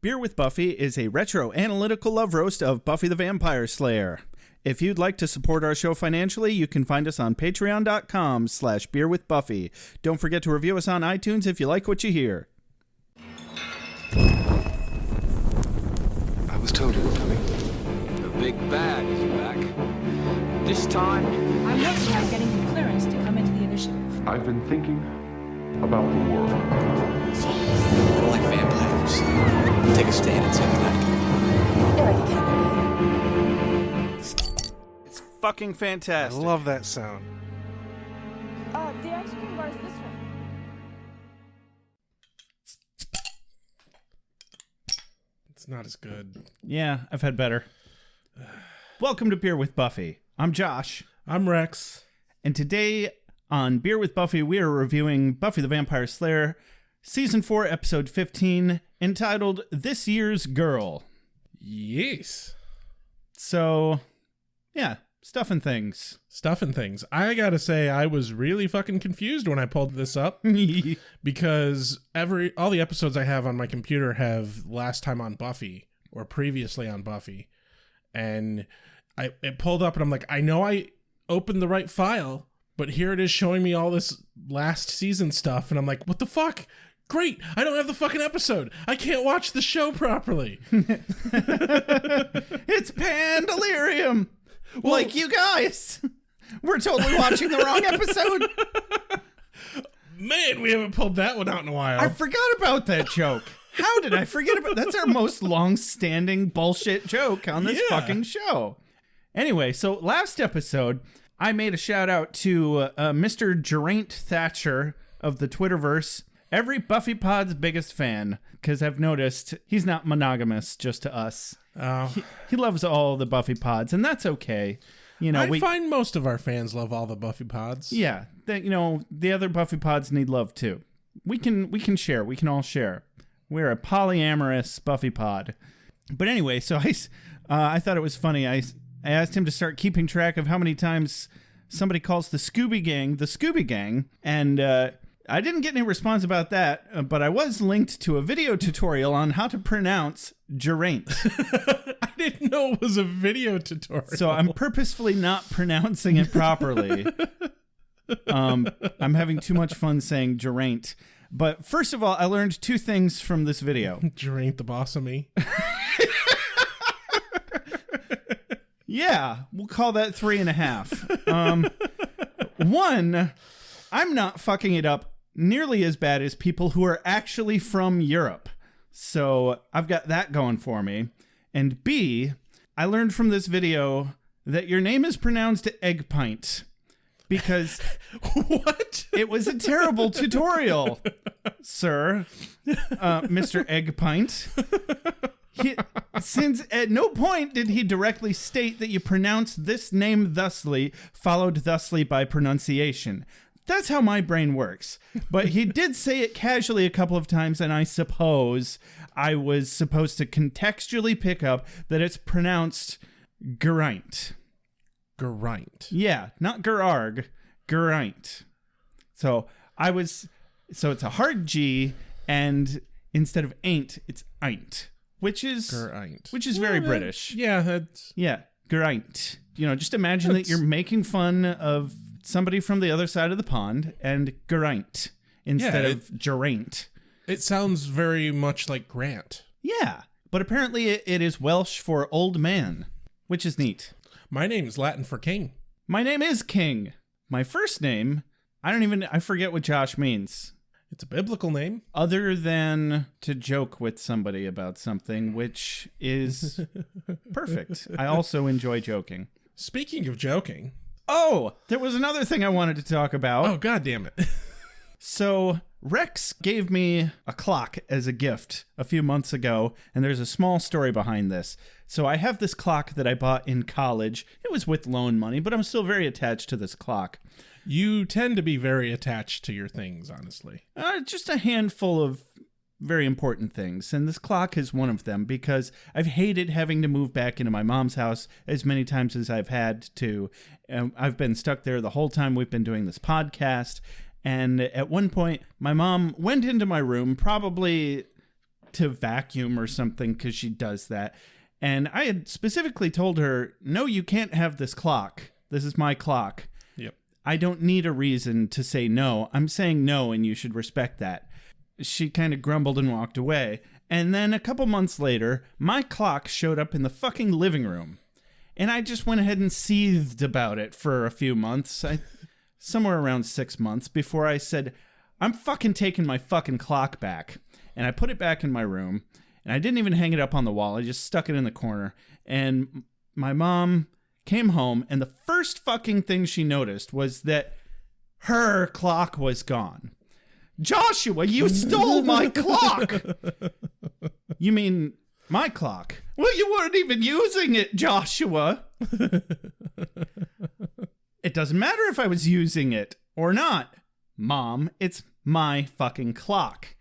Beer with Buffy is a retro analytical love roast of Buffy the Vampire Slayer. If you'd like to support our show financially, you can find us on patreon.com/beerwithbuffy. Don't forget to review us on iTunes if you like what you hear. I was told you were coming. The big bad is back. This time... I'm working on getting the clearance to come into the initiative. I've been thinking about the world. I don't like vampires. Take a stand and say the night. It's fucking fantastic. I love that sound. The ice cream bar is this one. It's not as good. Yeah, I've had better. Welcome to Beer with Buffy. I'm Josh. I'm Rex. And today on Beer with Buffy, we are reviewing Buffy the Vampire Slayer, Season 4, Episode 15, entitled This Year's Girl. Yes. So, yeah, stuff and things. Stuff and things. I gotta say, I was really fucking confused when I pulled this up because all the episodes I have on my computer have last time on Buffy or previously on Buffy. And it pulled up and I'm like, I know I opened the right file, but here it is showing me all this last season stuff. And I'm like, what the fuck? Great. I don't have the fucking episode. I can't watch the show properly. It's Pandelirium. Well, like you guys. We're totally watching the wrong episode. Man, we haven't pulled that one out in a while. I forgot about that joke. How did I forget about that's our most long-standing bullshit joke on this fucking show. Anyway, so last episode, I made a shout out to Mr. Geraint Thatcher of the Twitterverse, every Buffy Pod's biggest fan, because I've noticed he's not monogamous just to us. Oh. He loves all the Buffy Pods, and that's okay. You know, I find most of our fans love all the Buffy Pods. Yeah, the other Buffy Pods need love too. We can share. We can all share. We're a polyamorous Buffy Pod. But anyway, so I thought it was funny. I asked him to start keeping track of how many times somebody calls the Scooby Gang, and I didn't get any response about that, but I was linked to a video tutorial on how to pronounce Geraint. I didn't know it was a video tutorial. So I'm purposefully not pronouncing it properly. I'm having too much fun saying Geraint. But first of all, I learned two things from this video. Geraint the boss of me. Yeah, we'll call that 3.5. One, I'm not fucking it up nearly as bad as people who are actually from Europe. So I've got that going for me. And B, I learned from this video that your name is pronounced Egg Pint. Because what? It was a terrible tutorial, sir, Mr. Egg Pint. Since at no point did he directly state that you pronounce this name thusly, followed thusly by pronunciation. That's how my brain works. But he did say it casually a couple of times, and I suppose I was supposed to contextually pick up that it's pronounced Geraint. Geraint. Yeah, not Gerarg, Geraint. So it's a hard G, and instead of ain't, it's ain't. Which is Geraint. Which is very British. Yeah, that's... Yeah, Geraint. You know, just imagine that you're making fun of somebody from the other side of the pond and Geraint instead of Geraint. It sounds very much like Grant. Yeah, but apparently it is Welsh for old man, which is neat. My name's Latin for king. My name is King. My first name, I forget what Josh means. It's a biblical name. Other than to joke with somebody about something, which is perfect. I also enjoy joking. Speaking of joking. Oh, there was another thing I wanted to talk about. Oh, God damn it. So Rex gave me a clock as a gift a few months ago, and there's a small story behind this. So I have this clock that I bought in college. It was with loan money, but I'm still very attached to this clock. You tend to be very attached to your things, honestly. Just a handful of very important things, and this clock is one of them because I've hated having to move back into my mom's house as many times as I've had to. I've been stuck there the whole time we've been doing this podcast, and at one point, my mom went into my room probably to vacuum or something because she does that. And I had specifically told her, no, you can't have this clock. This is my clock. Yep. I don't need a reason to say no. I'm saying no, and you should respect that. She kind of grumbled and walked away. And then a couple months later, my clock showed up in the fucking living room. And I just went ahead and seethed about it for a few months. Somewhere around 6 months before I said, I'm fucking taking my fucking clock back. And I put it back in my room. And I didn't even hang it up on the wall. I just stuck it in the corner. And my mom came home, and the first fucking thing she noticed was that her clock was gone. Joshua, you stole my clock! You mean my clock? Well, you weren't even using it, Joshua. It doesn't matter if I was using it or not. Mom, it's my fucking clock.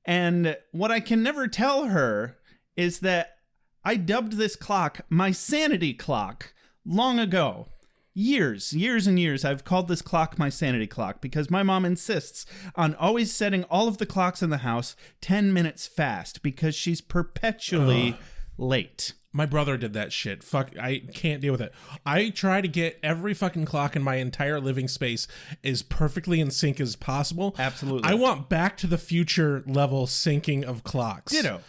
And what I can never tell her is that I dubbed this clock my sanity clock long ago. Years and years, I've called this clock my sanity clock because my mom insists on always setting all of the clocks in the house 10 minutes fast because she's perpetually late. My brother did that shit. Fuck, I can't deal with it. I try to get every fucking clock in my entire living space as perfectly in sync as possible. Absolutely. I want Back to the Future level syncing of clocks. Ditto.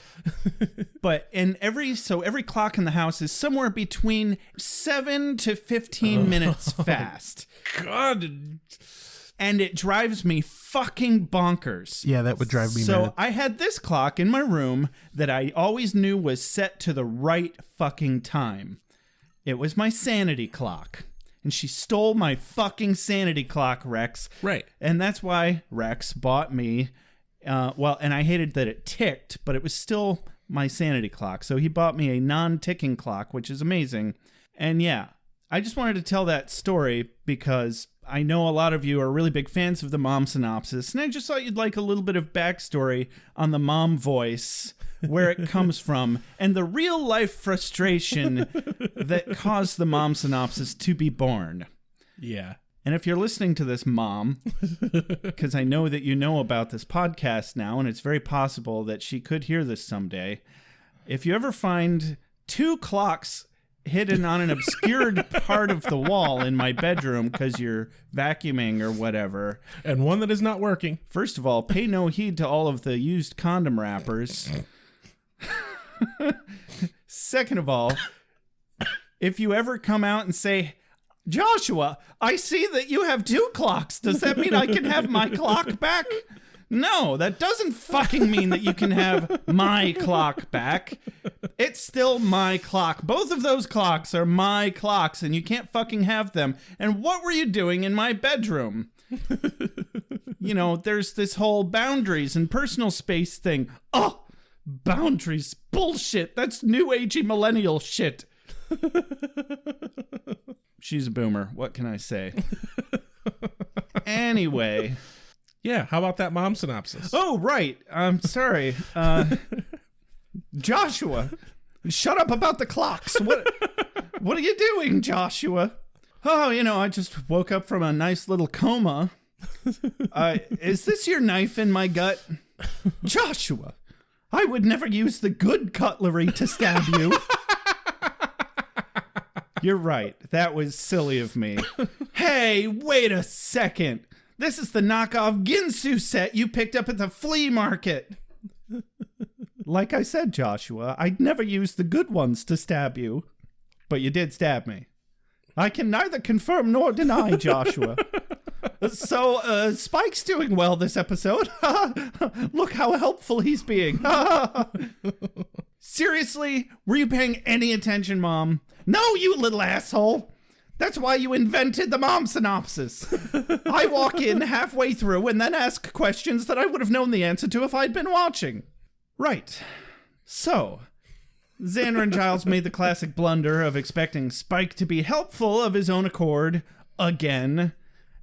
But every clock in the house is somewhere between 7 to 15 minutes fast. God. And it drives me fucking bonkers. Yeah, that would drive me mad. So I had this clock in my room that I always knew was set to the right fucking time. It was my sanity clock. And she stole my fucking sanity clock, Rex. Right. And that's why Rex bought me, and I hated that it ticked, but it was still my sanity clock. So he bought me a non-ticking clock, which is amazing. And yeah, I just wanted to tell that story because I know a lot of you are really big fans of the Mom Synopsis, and I just thought you'd like a little bit of backstory on the mom voice, where it comes from, and the real-life frustration that caused the Mom Synopsis to be born. Yeah. And if you're listening to this, Mom, because I know that you know about this podcast now, and it's very possible that she could hear this someday, if you ever find 2 clocks hidden on an obscured part of the wall in my bedroom because you're vacuuming or whatever. And one that is not working. First of all, pay no heed to all of the used condom wrappers. Second of all, if you ever come out and say, Joshua, I see that you have 2 clocks. Does that mean I can have my clock back? No, that doesn't fucking mean that you can have my clock back. It's still my clock. Both of those clocks are my clocks, and you can't fucking have them. And what were you doing in my bedroom? You know, there's this whole boundaries and personal space thing. Oh, boundaries. Bullshit. That's new agey millennial shit. She's a boomer. What can I say? Anyway. Yeah, how about that Mom Synopsis? Oh, right. I'm sorry. Joshua, shut up about the clocks. What are you doing, Joshua? Oh, I just woke up from a nice little coma. Is this your knife in my gut? Joshua, I would never use the good cutlery to stab you. You're right. That was silly of me. Hey, wait a second. This is the knockoff Ginsu set you picked up at the flea market. Like I said, Joshua, I'd never use the good ones to stab you. But you did stab me. I can neither confirm nor deny, Joshua. So, Spike's doing well this episode. Look how helpful he's being. Seriously? Were you paying any attention, Mom? No, you little asshole. That's why you invented the Mom Synopsis. I walk in halfway through and then ask questions that I would have known the answer to if I'd been watching. Right. So, Xander and Giles made the classic blunder of expecting Spike to be helpful of his own accord again.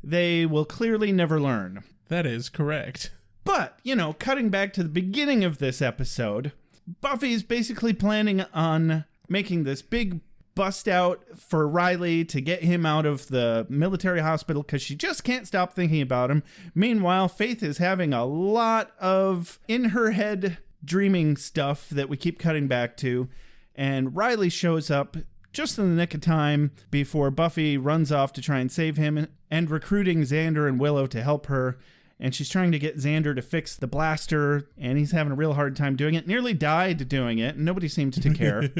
They will clearly never learn. That is correct. But, cutting back to the beginning of this episode, Buffy's basically planning on making this big bust out for Riley to get him out of the military hospital because she just can't stop thinking about him. Meanwhile, Faith is having a lot of in her head dreaming stuff that we keep cutting back to. And Riley shows up just in the nick of time before Buffy runs off to try and save him and recruiting Xander and Willow to help her. And she's trying to get Xander to fix the blaster, and he's having a real hard time doing it. Nearly died doing it, and nobody seemed to care.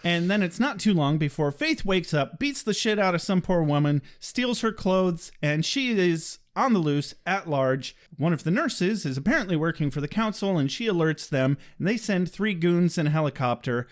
And then it's not too long before Faith wakes up, beats the shit out of some poor woman, steals her clothes, and she is on the loose at large. One of the nurses is apparently working for the council, and she alerts them, and they send 3 goons in a helicopter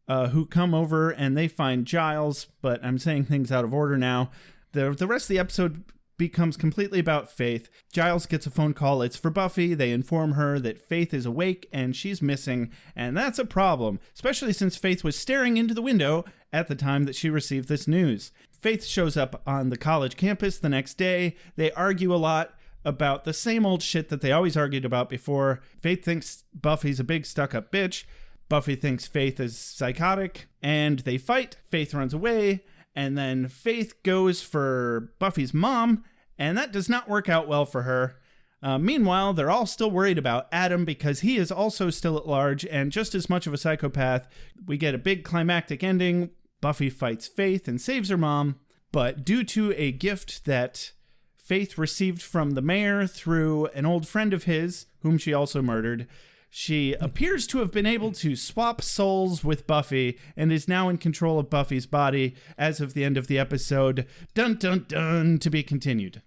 who come over, and they find Giles, but I'm saying things out of order now. The rest of the episode becomes completely about Faith. Giles gets a phone call. It's for Buffy. They inform her that Faith is awake and she's missing, and that's a problem, especially since Faith was staring into the window at the time that she received this news. Faith shows up on the college campus the next day. They argue a lot about the same old shit that they always argued about before. Faith thinks Buffy's a big stuck-up bitch. Buffy thinks Faith is psychotic, and they fight. Faith runs away, and then Faith goes for Buffy's mom, and that does not work out well for her. Meanwhile, they're all still worried about Adam because he is also still at large and just as much of a psychopath. We get a big climactic ending. Buffy fights Faith and saves her mom, but due to a gift that Faith received from the mayor through an old friend of his, whom she also murdered, she appears to have been able to swap souls with Buffy and is now in control of Buffy's body as of the end of the episode. Dun dun dun, to be continued.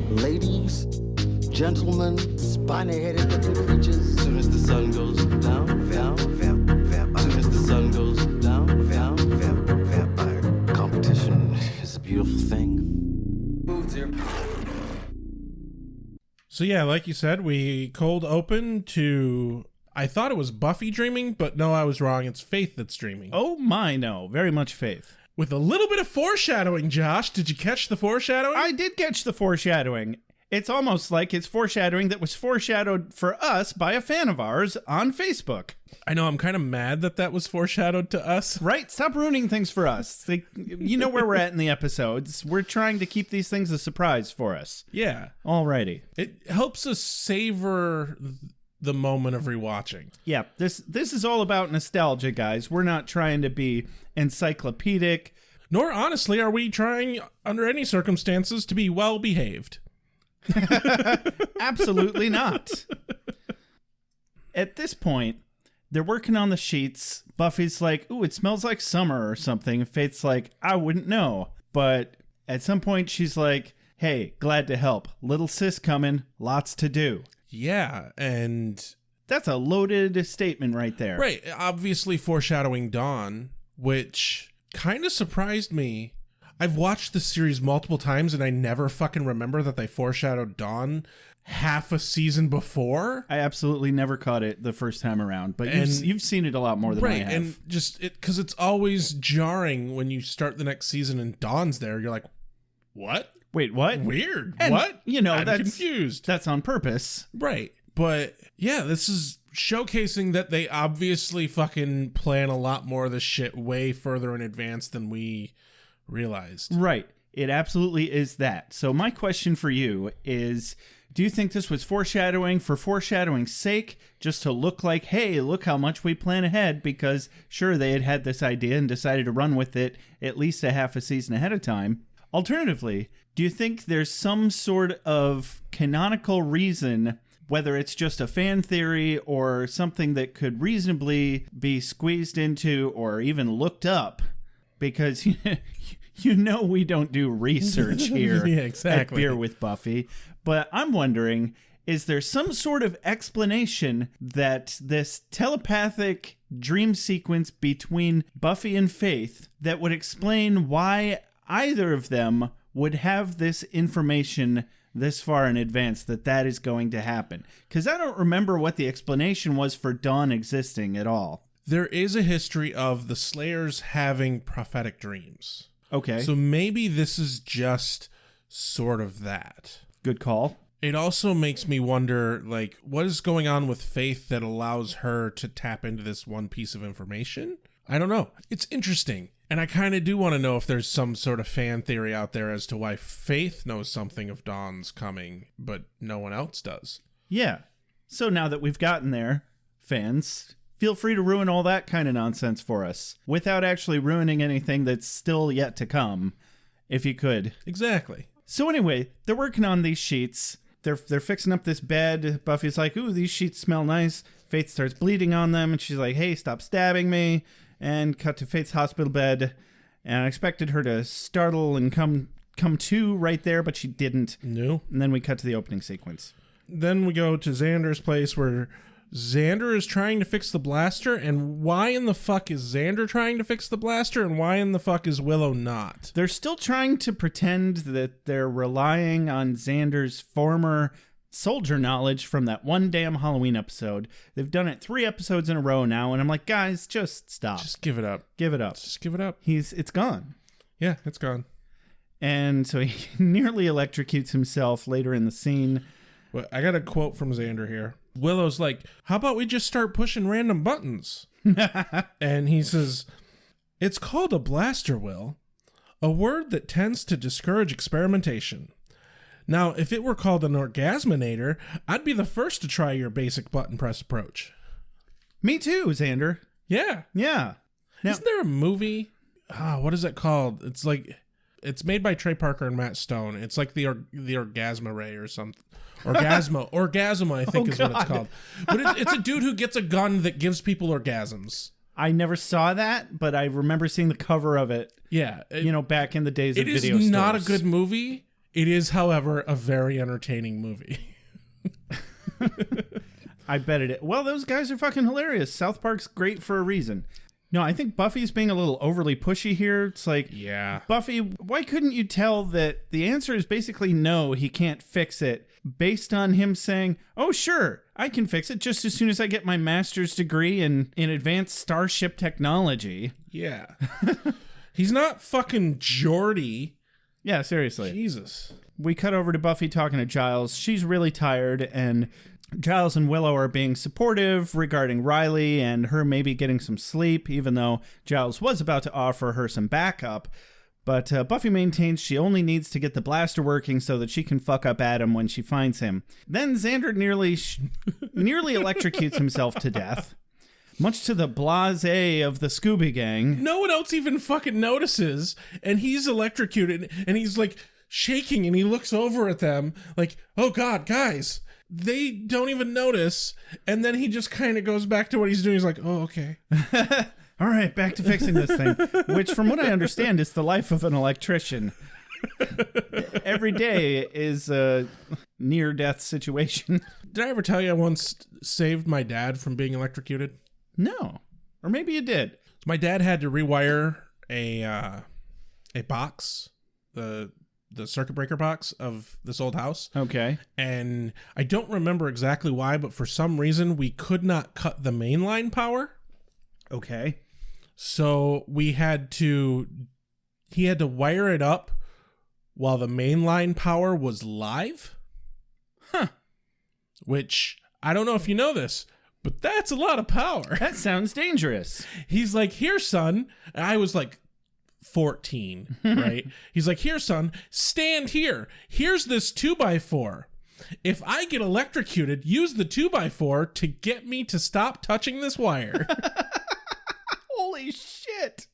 Ladies, gentlemen, spiny-headed looking creatures. Soon as the sun goes down, soon as the sun goes down, Vampire competition is a beautiful thing. foods here. So yeah, like you said, we cold open to... I thought it was Buffy dreaming, but no, I was wrong. It's Faith that's dreaming. Oh my, no. Very much Faith. With a little bit of foreshadowing, Josh. Did you catch the foreshadowing? I did catch the foreshadowing. It's almost like it's foreshadowing that was foreshadowed for us by a fan of ours on Facebook. I know, I'm kind of mad that that was foreshadowed to us. Right? Stop ruining things for us. Like, you know where we're at in the episodes. We're trying to keep these things a surprise for us. Yeah. Alrighty. It helps us savor the moment of rewatching. Yeah, this is all about nostalgia, guys. We're not trying to be encyclopedic. Nor, honestly, are we trying, under any circumstances, to be well-behaved. Absolutely not. At this point, they're working on the sheets. Buffy's like, ooh, it smells like summer or something. Faith's like, I wouldn't know. But at some point, she's like, hey, glad to help. Little sis coming, lots to do. Yeah, and... That's a loaded statement right there. Right, obviously foreshadowing Dawn, which kind of surprised me. I've watched the series multiple times and I never fucking remember that they foreshadowed Dawn half a season before. I absolutely never caught it the first time around, but you've seen it a lot more than I have. And just because it's always jarring when you start the next season and Dawn's there, you're like, what? Wait, what? Weird. And, what? You know, I'm that's confused. That's on purpose. Right. But yeah, this is showcasing that they obviously fucking plan a lot more of this shit way further in advance than we realized. Right. It absolutely is that. So my question for you is, do you think this was foreshadowing for foreshadowing's sake, just to look like, hey, look how much we plan ahead? Because sure, they had this idea and decided to run with it at least a half a season ahead of time. Alternatively, do you think there's some sort of canonical reason, whether it's just a fan theory or something that could reasonably be squeezed into or even looked up? Because you know we don't do research here Yeah, exactly. at Beer with Buffy. But I'm wondering, is there some sort of explanation that this telepathic dream sequence between Buffy and Faith that would explain why either of them would have this information this far in advance that is going to happen? Because I don't remember what the explanation was for Dawn existing at all. There is a history of the Slayers having prophetic dreams. Okay. So maybe this is just sort of that. Good call. It also makes me wonder, like, what is going on with Faith that allows her to tap into this one piece of information? I don't know. It's interesting. And I kind of do want to know if there's some sort of fan theory out there as to why Faith knows something of Dawn's coming, but no one else does. Yeah. So now that we've gotten there, fans, feel free to ruin all that kind of nonsense for us without actually ruining anything that's still yet to come, if you could. Exactly. So anyway, they're working on these sheets. They're fixing up this bed. Buffy's like, ooh, these sheets smell nice. Faith starts bleeding on them, and she's like, hey, stop stabbing me. And cut to Faith's hospital bed. And I expected her to startle and come to right there, but she didn't. No. And then we cut to the opening sequence. Then we go to Xander's place where Xander is trying to fix the blaster. And why in the fuck is Xander trying to fix the blaster? And why in the fuck is Willow not? They're still trying to pretend that they're relying on Xander's former soldier knowledge from that one damn Halloween episode. They've done it 3 episodes in a row now, and I'm like, guys, just stop. Just give it up. Give it up. Just give it up. It's gone. Yeah, it's gone. And so he nearly electrocutes himself later in the scene. Well, I got a quote from Xander here. Willow's like, how about we just start pushing random buttons? And he says, it's called a blaster, Will. A word that tends to discourage experimentation. Now, if it were called an orgasminator, I'd be the first to try your basic button press approach. Me too, Xander. Yeah. Yeah. Now, Isn't there a movie? What is it called? It's like, it's made by Trey Parker and Matt Stone. It's like the Orgasma Ray or something. Orgasma, I think is what it's called. But it's a dude who gets a gun that gives people orgasms. I never saw that, but I remember seeing the cover of it. Yeah. Back in the days of video stores. It is not a good movie. It is, however, a very entertaining movie. I bet it is. Well, those guys are fucking hilarious. South Park's great for a reason. No, I think Buffy's being a little overly pushy here. It's like, yeah, Buffy, why couldn't you tell that the answer is basically no, he can't fix it, based on him saying, oh, sure, I can fix it just as soon as I get my master's degree in advanced starship technology. Yeah. He's not fucking Geordie. Yeah, seriously. Jesus. We cut over to Buffy talking to Giles. She's really tired, and Giles and Willow are being supportive regarding Riley and her maybe getting some sleep, even though Giles was about to offer her some backup. But Buffy maintains she only needs to get the blaster working so that she can fuck up Adam when she finds him. Then Xander nearly electrocutes himself to death, much to the blasé of the Scooby Gang. No one else even fucking notices, and he's electrocuted, and he's like shaking, and he looks over at them like, oh God, guys. They don't even notice, and then he just kind of goes back to what he's doing. He's like, oh, okay. All right, back to fixing this thing, which from what I understand is the life of an electrician. Every day is a near-death situation. Did I ever tell you I once saved my dad from being electrocuted? No. Or maybe you did. My dad had to rewire a box, the circuit breaker box of this old house. Okay. And I don't remember exactly why, but for some reason we could not cut the mainline power. Okay. So he had to wire it up while the mainline power was live. Huh. Which, I don't know if you know this, but that's a lot of power. That sounds dangerous. He's like, here, son. And I was like 14, right? He's like, here, son, stand here. Here's this 2x4. If I get electrocuted, use the 2x4 to get me to stop touching this wire. Holy shit.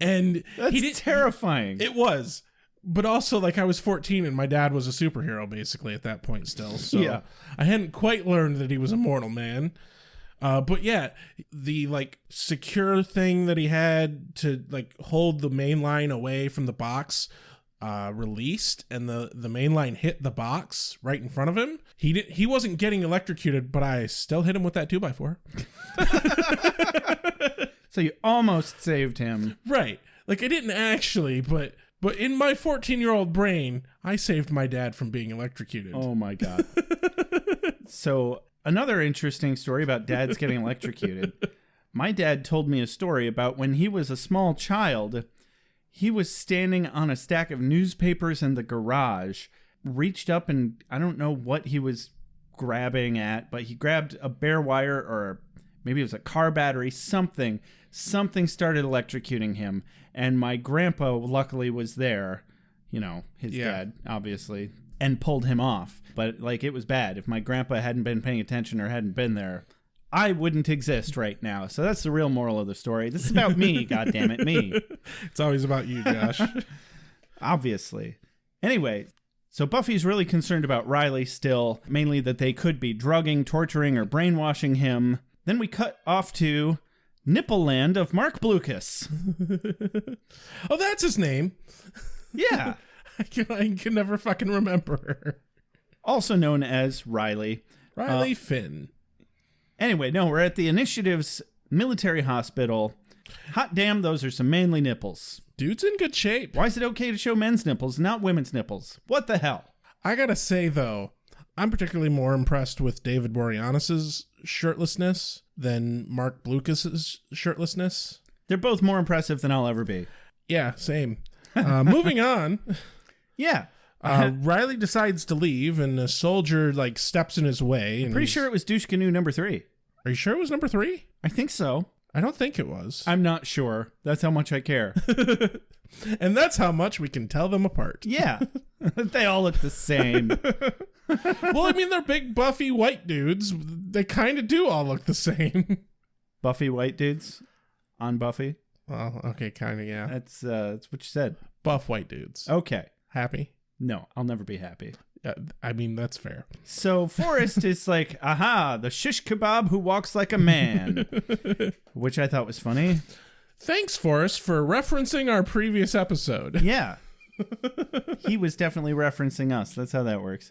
And that's terrifying. It was. But also, like, I was 14 and my dad was a superhero, basically, at that point still. So yeah. I hadn't quite learned that he was a mortal man. But yeah, the, like, secure thing that he had to, like, hold the main line away from the box released, and the main line hit the box right in front of him. He wasn't getting electrocuted, but I still hit him with that 2x4. So you almost saved him. Right. Like, I didn't actually, but in my 14-year-old brain, I saved my dad from being electrocuted. Oh my God. So another interesting story about dads getting electrocuted. My dad told me a story about when he was a small child. He was standing on a stack of newspapers in the garage, reached up, and I don't know what he was grabbing at, but he grabbed a bare wire, or maybe it was a car battery, something started electrocuting him. And my grandpa luckily was there, his dad, obviously. and pulled him off. But like, it was bad. If my grandpa hadn't been paying attention or hadn't been there, I wouldn't exist right now. So that's the real moral of the story. This is about me, goddammit, me. It's always about you, Josh. Obviously. Anyway, so Buffy's really concerned about Riley still, mainly that they could be drugging, torturing, or brainwashing him. Then we cut off to Nipple Land of Mark Blucas. Oh, that's his name. Yeah. I can never fucking remember. Also known as Riley. Riley Finn. Anyway, no, we're at the Initiative's military hospital. Hot damn, those are some manly nipples. Dude's in good shape. Why is it okay to show men's nipples, not women's nipples? What the hell? I gotta say, though, I'm particularly more impressed with David Boreanaz's shirtlessness than Mark Blucas's shirtlessness. They're both more impressive than I'll ever be. Yeah, same. Moving on. Yeah. Riley decides to leave, and a soldier like steps in his way. And Pretty sure it was douche canoe number 3. Are you sure it was number 3? I think so. I don't think it was. I'm not sure. That's how much I care. And that's how much we can tell them apart. Yeah. They all look the same. Well, I mean, they're big, buffy white dudes. They kind of do all look the same. Buffy white dudes on Buffy. Well, okay, kind of, yeah. That's what you said. Buff white dudes. Okay. Happy? No, I'll never be happy. I mean, that's fair. So Forrest is like, aha, the shish kebab who walks like a man, which I thought was funny. Thanks, Forrest, for referencing our previous episode. Yeah. He was definitely referencing us. That's how that works.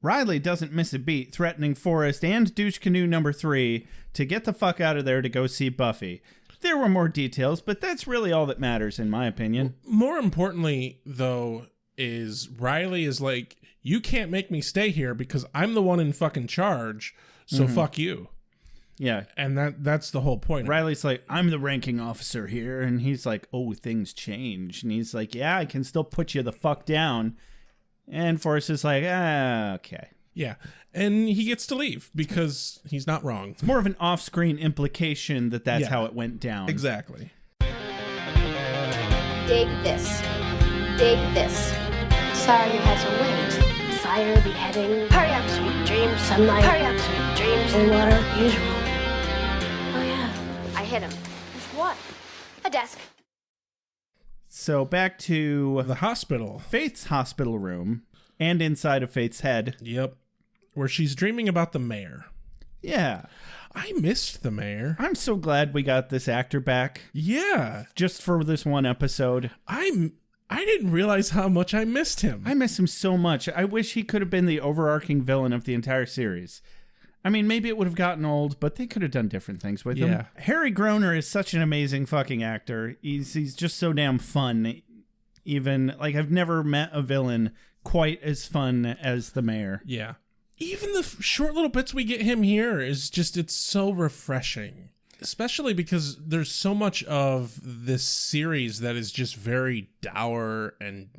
Riley doesn't miss a beat, threatening Forrest and douche canoe number 3 to get the fuck out of there to go see Buffy. There were more details, but that's really all that matters, in my opinion. More importantly, though, is Riley is like, you can't make me stay here because I'm the one in fucking charge, so fuck you. Yeah. And that's the whole point. Riley's like, I'm the ranking officer here. And he's like, oh, things change. And he's like, yeah, I can still put you the fuck down. And Forrest is like, okay. Yeah. And he gets to leave because he's not wrong. It's more of an off-screen implication that that's how it went down. Exactly. Dig this. Dig this. Sorry you had to wait. Fire, beheading. Hurry up, sweet dreams. Sunlight. Hurry up, sweet dreams. And water, usual. Oh yeah, I hit him. With what? A desk. So back to The hospital. Faith's hospital room and inside of Faith's head. Yep. Where she's dreaming about the mayor. Yeah. I missed the mayor. I'm so glad we got this actor back. Yeah. Just for this one episode. I didn't realize how much I missed him. I miss him so much. I wish he could have been the overarching villain of the entire series. I mean, maybe it would have gotten old, but they could have done different things with him. Harry Groener is such an amazing fucking actor. He's just so damn fun. Even, like, I've never met a villain quite as fun as the mayor. Yeah. Even the short little bits we get him here is just, it's so refreshing. Especially because there's so much of this series that is just very dour and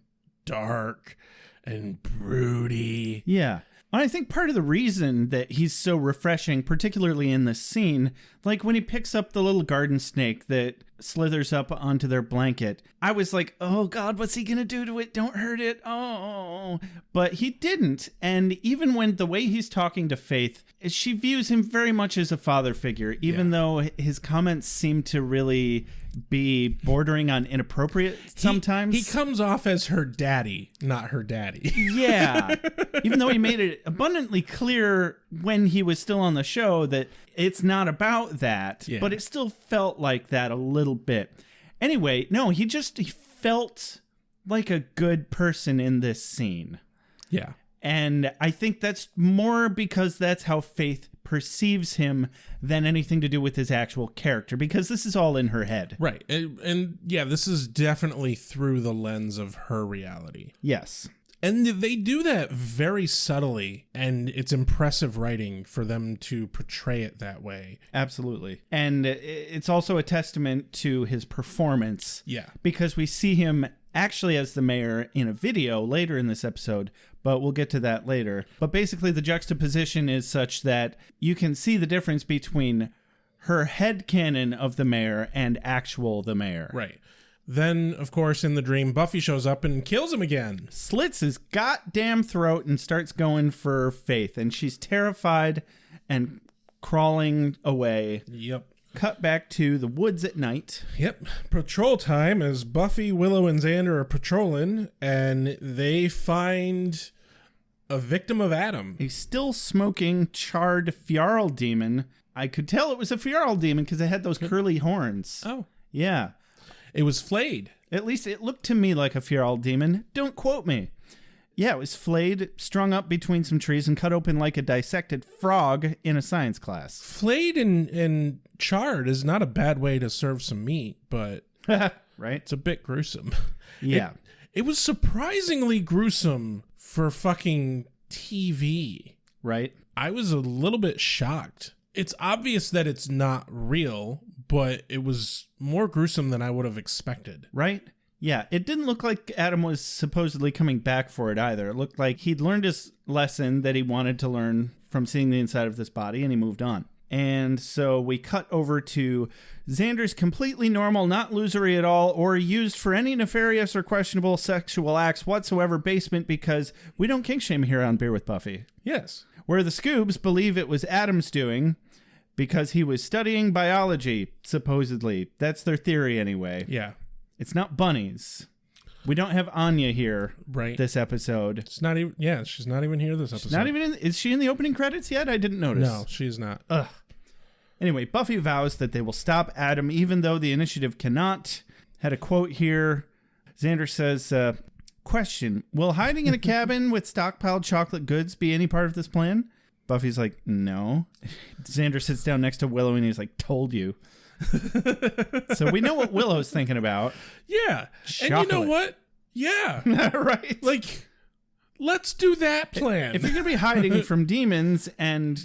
dark and broody. Yeah. And I think part of the reason that he's so refreshing, particularly in this scene, like when he picks up the little garden snake that slithers up onto their blanket, I was like, oh God, what's he going to do to it? Don't hurt it. Oh, but he didn't. And even when the way he's talking to Faith, she views him very much as a father figure, even though his comments seem to really be bordering on inappropriate sometimes. He comes off as her daddy, not her daddy. Yeah. Even though he made it abundantly clear when he was still on the show that it's not about that, but it still felt like that a little bit. Anyway, no, he felt like a good person in this scene. Yeah. And I think that's more because that's how Faith perceives him than anything to do with his actual character, because this is all in her head. Right. And yeah, this is definitely through the lens of her reality. Yes. And they do that very subtly, and it's impressive writing for them to portray it that way. Absolutely. And it's also a testament to his performance. Yeah. Because we see him actually as the mayor in a video later in this episode, but we'll get to that later. But basically the juxtaposition is such that you can see the difference between her headcanon of the mayor and actual the mayor. Right. Then, of course, in the dream, Buffy shows up and kills him again. Slits his goddamn throat and starts going for Faith, and she's terrified and crawling away. Yep. Cut back to the woods at night. Yep. Patrol time as Buffy, Willow, and Xander are patrolling, and they find a victim of Adam. A still smoking, charred Fjarl demon. I could tell it was a Fjarl demon because it had those curly horns. Oh. Yeah. It was flayed. At least it looked to me like a Fjarl demon. Don't quote me. Yeah, it was flayed, strung up between some trees, and cut open like a dissected frog in a science class. Flayed and charred is not a bad way to serve some meat, but Right? it's a bit gruesome. Yeah. It was surprisingly gruesome for fucking TV. Right? I was a little bit shocked. It's obvious that it's not real, but it was more gruesome than I would have expected. Right? Yeah, it didn't look like Adam was supposedly coming back for it either. It looked like he'd learned his lesson that he wanted to learn from seeing the inside of this body, and he moved on. And so we cut over to Xander's completely normal, not losery at all, or used for any nefarious or questionable sexual acts whatsoever basement, because we don't kink shame here on Beer with Buffy. Yes. Where the Scoobs believe it was Adam's doing because he was studying biology, supposedly. That's their theory anyway. Yeah. It's not bunnies. We don't have Anya here Right. this episode. It's not even, yeah, she's not even here this episode. She's not even in, is she in the opening credits yet? I didn't notice. No, she is not. Ugh. Anyway, Buffy vows that they will stop Adam even though the initiative cannot. Had a quote here. Xander says, question, will hiding in a cabin with stockpiled chocolate goods be any part of this plan? Buffy's like, no. Xander sits down next to Willow and he's like, told you. So we know what Willow's thinking about. Yeah. Chocolate. And you know what? Yeah. Right? Like, let's do that plan. If you're going to be hiding from demons and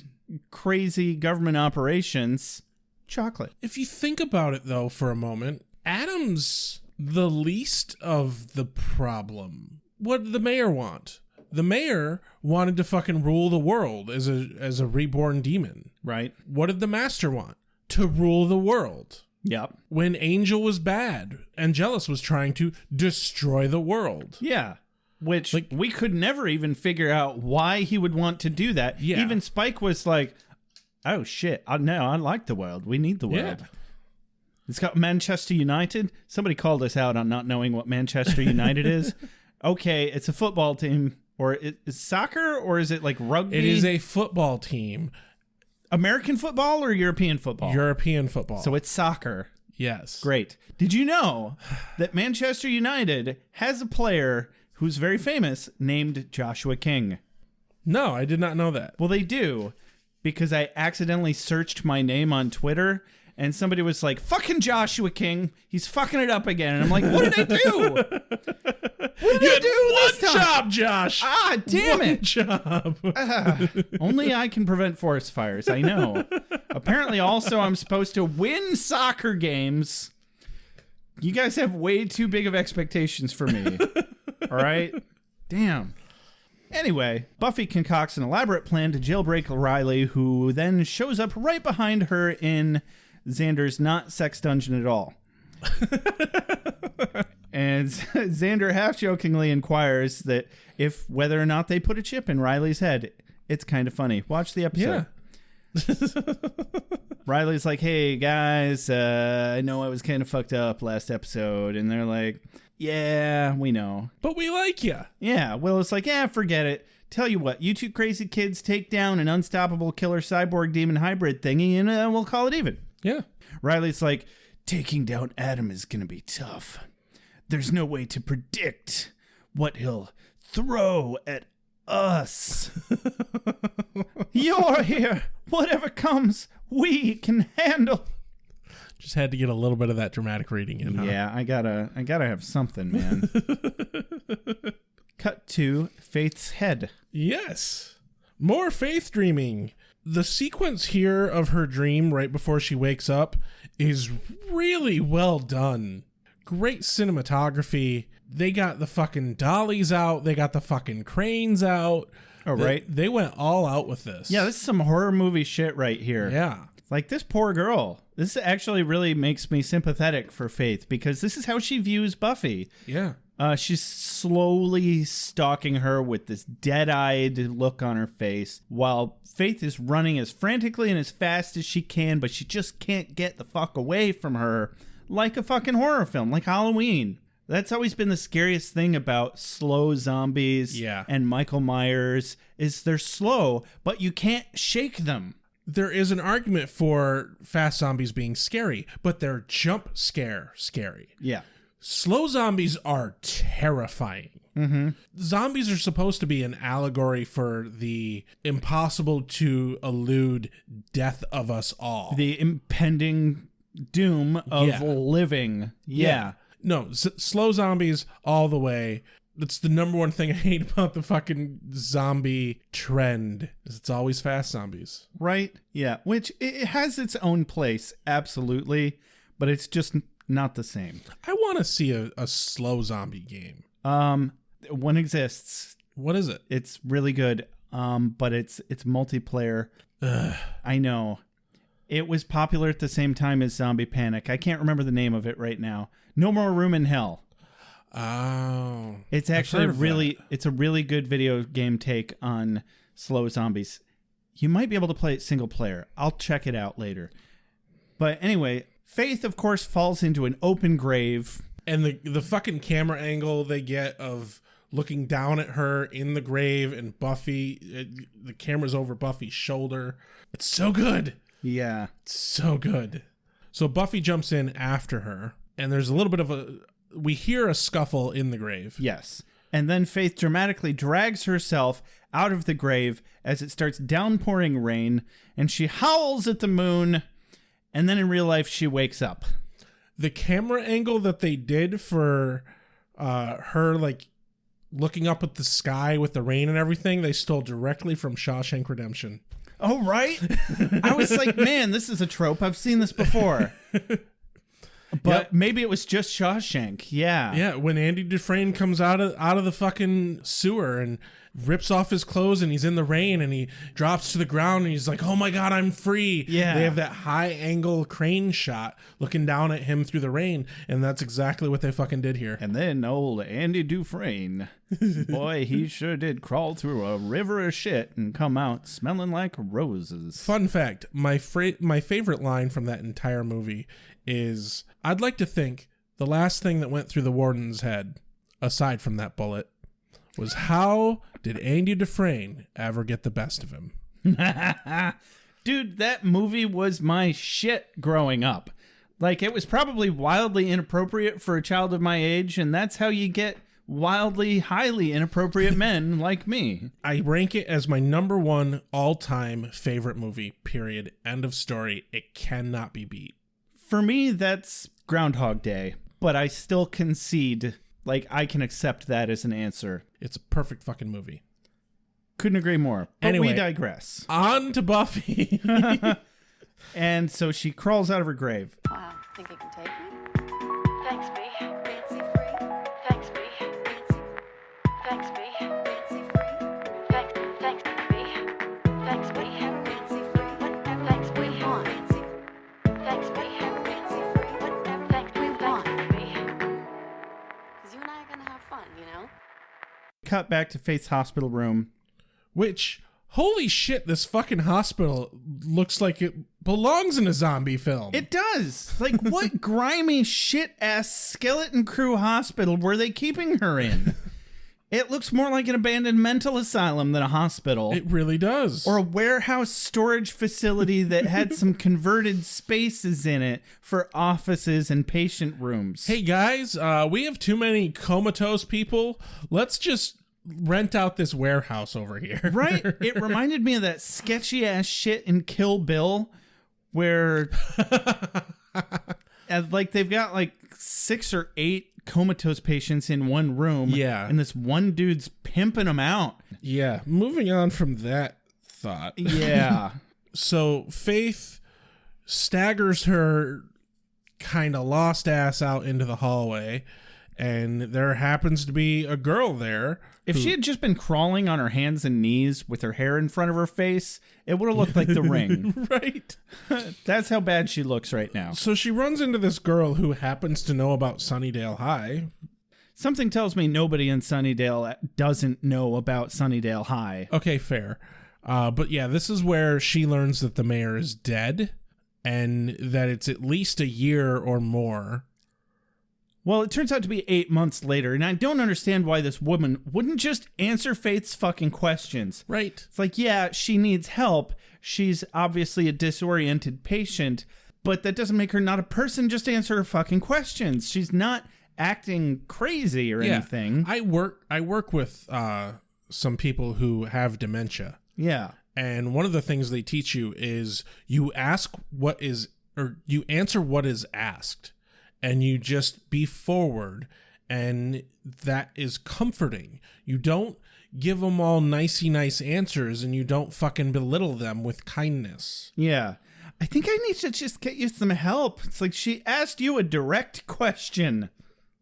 crazy government operations, chocolate. If you think about it, though, for a moment, Adam's the least of the problem. What did the mayor want? The mayor wanted to fucking rule the world as a reborn demon. Right? What did the master want? To rule the world. Yep. When Angel was bad, Angelus was trying to destroy the world. Yeah. Which we could never even figure out why he would want to do that. Yeah. Even Spike was like, oh shit, no, I like the world. We need the world. Yeah. It's got Manchester United. Somebody called us out on not knowing what Manchester United is. Okay, it's a football team. Or is soccer, or is it like rugby? It is a football team. American football or European football? European football. So it's soccer. Yes. Great. Did you know that Manchester United has a player who's very famous named Joshua King? No, I did not know that. Well, they do, because I accidentally searched my name on Twitter, and somebody was like, fucking Joshua King, he's fucking it up again. And I'm like, what did I do? What did I do this One time? job, Josh. Ah, damn One it. job. Only I can prevent forest fires, I know. Apparently, also, I'm supposed to win soccer games. You guys have way too big of expectations for me. All right? Damn. Anyway, Buffy concocts an elaborate plan to jailbreak Riley, who then shows up right behind her in Xander's not sex dungeon at all. And Xander half-jokingly inquires that if whether or not they put a chip in Riley's head. It's kind of funny. Watch the episode. Yeah. Riley's like, hey, guys, I know I was kind of fucked up last episode. And they're like, yeah, we know. But we like you. Yeah, Willow's like, yeah, forget it. Tell you what, you two crazy kids take down an unstoppable killer cyborg demon hybrid thingy and we'll call it even. Yeah. Riley's like, taking down Adam is going to be tough. There's no way to predict what he'll throw at us. You're here. Whatever comes, we can handle. Just had to get a little bit of that dramatic reading in, huh? Yeah, I gotta have something, man. Cut to Faith's head. Yes. More Faith dreaming. The sequence here of her dream right before she wakes up is really well done. Great cinematography. They got the fucking dollies out. They got the fucking cranes out. Oh, right. They went all out with this. Yeah, this is some horror movie shit right here. Yeah. It's Like, this poor girl. This actually really makes me sympathetic for Faith, because this is how she views Buffy. Yeah. She's slowly stalking her with this dead-eyed look on her face, while Faith is running as frantically and as fast as she can, but she just can't get the fuck away from her, like a fucking horror film, like Halloween. That's always been the scariest thing about slow zombies and Michael Myers, is they're slow, but you can't shake them. There is an argument for fast zombies being scary, but they're jump scary. Yeah. Slow zombies are terrifying. Mm-hmm. Zombies are supposed to be an allegory for the impossible to elude death of us all. The impending doom of living. Yeah. No, slow zombies all the way. That's the number one thing I hate about the fucking zombie trend, is it's always fast zombies. Right? Yeah. Which it has its own place, absolutely, but it's just not the same. I want to see a slow zombie game. One exists. What is it? It's really good, but it's multiplayer. Ugh. I know. It was popular at the same time as Zombie Panic. I can't remember the name of it right now. No More Room in Hell. Oh, it's actually it's a really good video game take on slow zombies. You might be able to play it single player. I'll check it out later. But anyway, Faith, of course, falls into an open grave. And the fucking camera angle they get of looking down at her in the grave, and Buffy, the camera's over Buffy's shoulder. It's so good. Yeah. It's so good. So Buffy jumps in after her, and there's a little bit of we hear a scuffle in the grave. Yes. And then Faith dramatically drags herself out of the grave as it starts downpouring rain, and she howls at the moon, and then in real life she wakes up. The camera angle that they did for her, like, looking up at the sky with the rain and everything, they stole directly from Shawshank Redemption. Oh, right? I was like, man, this is a trope. I've seen this before. But maybe it was just Shawshank. Yeah. Yeah, when Andy Dufresne comes out of the fucking sewer and rips off his clothes and he's in the rain and he drops to the ground and he's like, oh my God, I'm free. Yeah. They have that high angle crane shot looking down at him through the rain, and that's exactly what they fucking did here. And then old Andy Dufresne, boy, he sure did crawl through a river of shit and come out smelling like roses. Fun fact, my favorite line from that entire movie is, I'd like to think the last thing that went through the warden's head, aside from that bullet, was how did Andy Dufresne ever get the best of him? Dude, that movie was my shit growing up. Like, it was probably wildly inappropriate for a child of my age, and that's how you get wildly, highly inappropriate men like me. I rank it as my number one all-time favorite movie, period. End of story. It cannot be beat. For me, that's Groundhog Day, but I still concede, like, I can accept that as an answer. It's a perfect fucking movie. Couldn't agree more. But anyway, we digress. On to Buffy. And so she crawls out of her grave. Wow, think you can take me? Thanks, B. Fancy free. Thanks, B. Fancy. Thanks, B. Fancy free. Thanks, B. Thanks, B. Fancy free. Thanks, B. Fancy. Thanks, B. Fancy free. Thanks, B. Because you and I are gonna have fun, you know. Cut back to Faith's hospital room. Which, holy shit, this fucking hospital looks like it belongs in a zombie film. It does. Like, what grimy shit-ass skeleton crew hospital were they keeping her in? It looks more like an abandoned mental asylum than a hospital. It really does. Or a warehouse storage facility that had some converted spaces in it for offices and patient rooms. Hey guys, we have too many comatose people. Let's just rent out this warehouse over here. Right? It reminded me of that sketchy ass shit in Kill Bill where like they've got like 6 or 8 comatose patients in one room. Yeah. And this one dude's pimping them out. Yeah. Moving on from that thought. Yeah. So Faith staggers her kind of lost ass out into the hallway, And there happens to be a girl there. If she had just been crawling on her hands and knees with her hair in front of her face, it would have looked like The Ring. Right. That's how bad she looks right now. So she runs into this girl who happens to know about Sunnydale High. Something tells me nobody in Sunnydale doesn't know about Sunnydale High. Okay, fair. But yeah, this is where she learns that the mayor is dead and that it's at least a year or more. Well, it turns out to be 8 months later, and I don't understand why this woman wouldn't just answer Faith's fucking questions. Right. It's like, yeah, she needs help. She's obviously a disoriented patient, but that doesn't make her not a person. Just answer her fucking questions. She's not acting crazy or anything. I work with some people who have dementia. Yeah. And one of the things they teach you is you answer what is asked. And you just be forward, and that is comforting. You don't give them all nicey nice answers, and you don't fucking belittle them with kindness. Yeah. I think I need to just get you some help. It's like she asked you a direct question,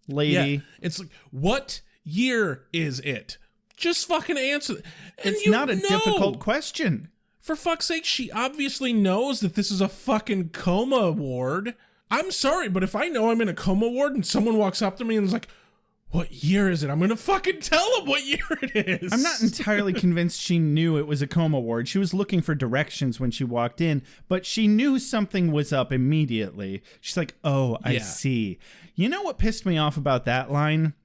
lady. Yeah, it's like, what year is it? Just fucking answer. And it's not a difficult question. For fuck's sake, she obviously knows that this is a fucking coma ward. I'm sorry, but if I know I'm in a coma ward and someone walks up to me and is like, what year is it? I'm going to fucking tell them what year it is. I'm not entirely convinced she knew it was a coma ward. She was looking for directions when she walked in, but she knew something was up immediately. She's like, oh, I see. You know what pissed me off about that line?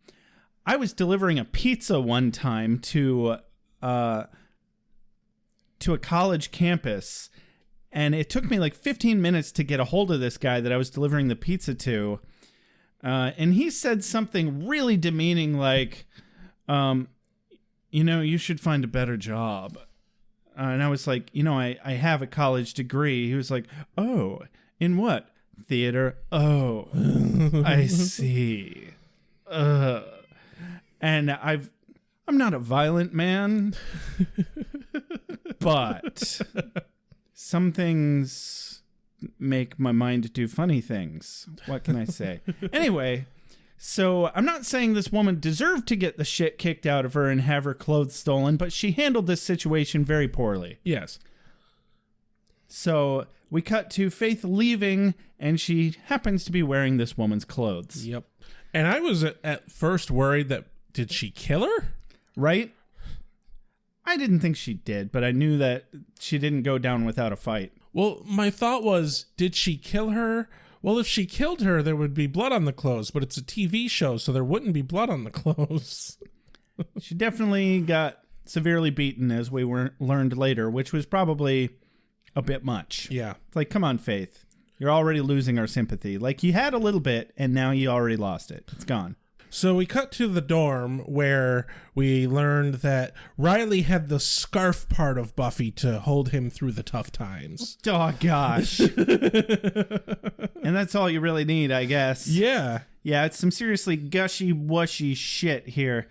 I was delivering a pizza one time to a college campus, and it took me like 15 minutes to get a hold of this guy that I was delivering the pizza to. And he said something really demeaning like, you should find a better job. And I was like, I have a college degree. He was like, oh, in what? Theater. Oh, I see. And I'm not a violent man, but some things make my mind do funny things. What can I say? Anyway, so I'm not saying this woman deserved to get the shit kicked out of her and have her clothes stolen, but she handled this situation very poorly. Yes. So we cut to Faith leaving, and she happens to be wearing this woman's clothes. Yep. And I was at first worried that, did she kill her? Right? I didn't think she did, but I knew that she didn't go down without a fight. Well, my thought was, did she kill her? Well, if she killed her, there would be blood on the clothes, but it's a TV show, so there wouldn't be blood on the clothes. She definitely got severely beaten, as we learned later, which was probably a bit much. Yeah. It's like, come on, Faith. You're already losing our sympathy. Like, you had a little bit, and now you already lost it. It's gone. So we cut to the dorm where we learned that Riley had the scarf part of Buffy to hold him through the tough times. Oh, gosh. And that's all you really need, I guess. Yeah. Yeah, it's some seriously gushy-washy shit here.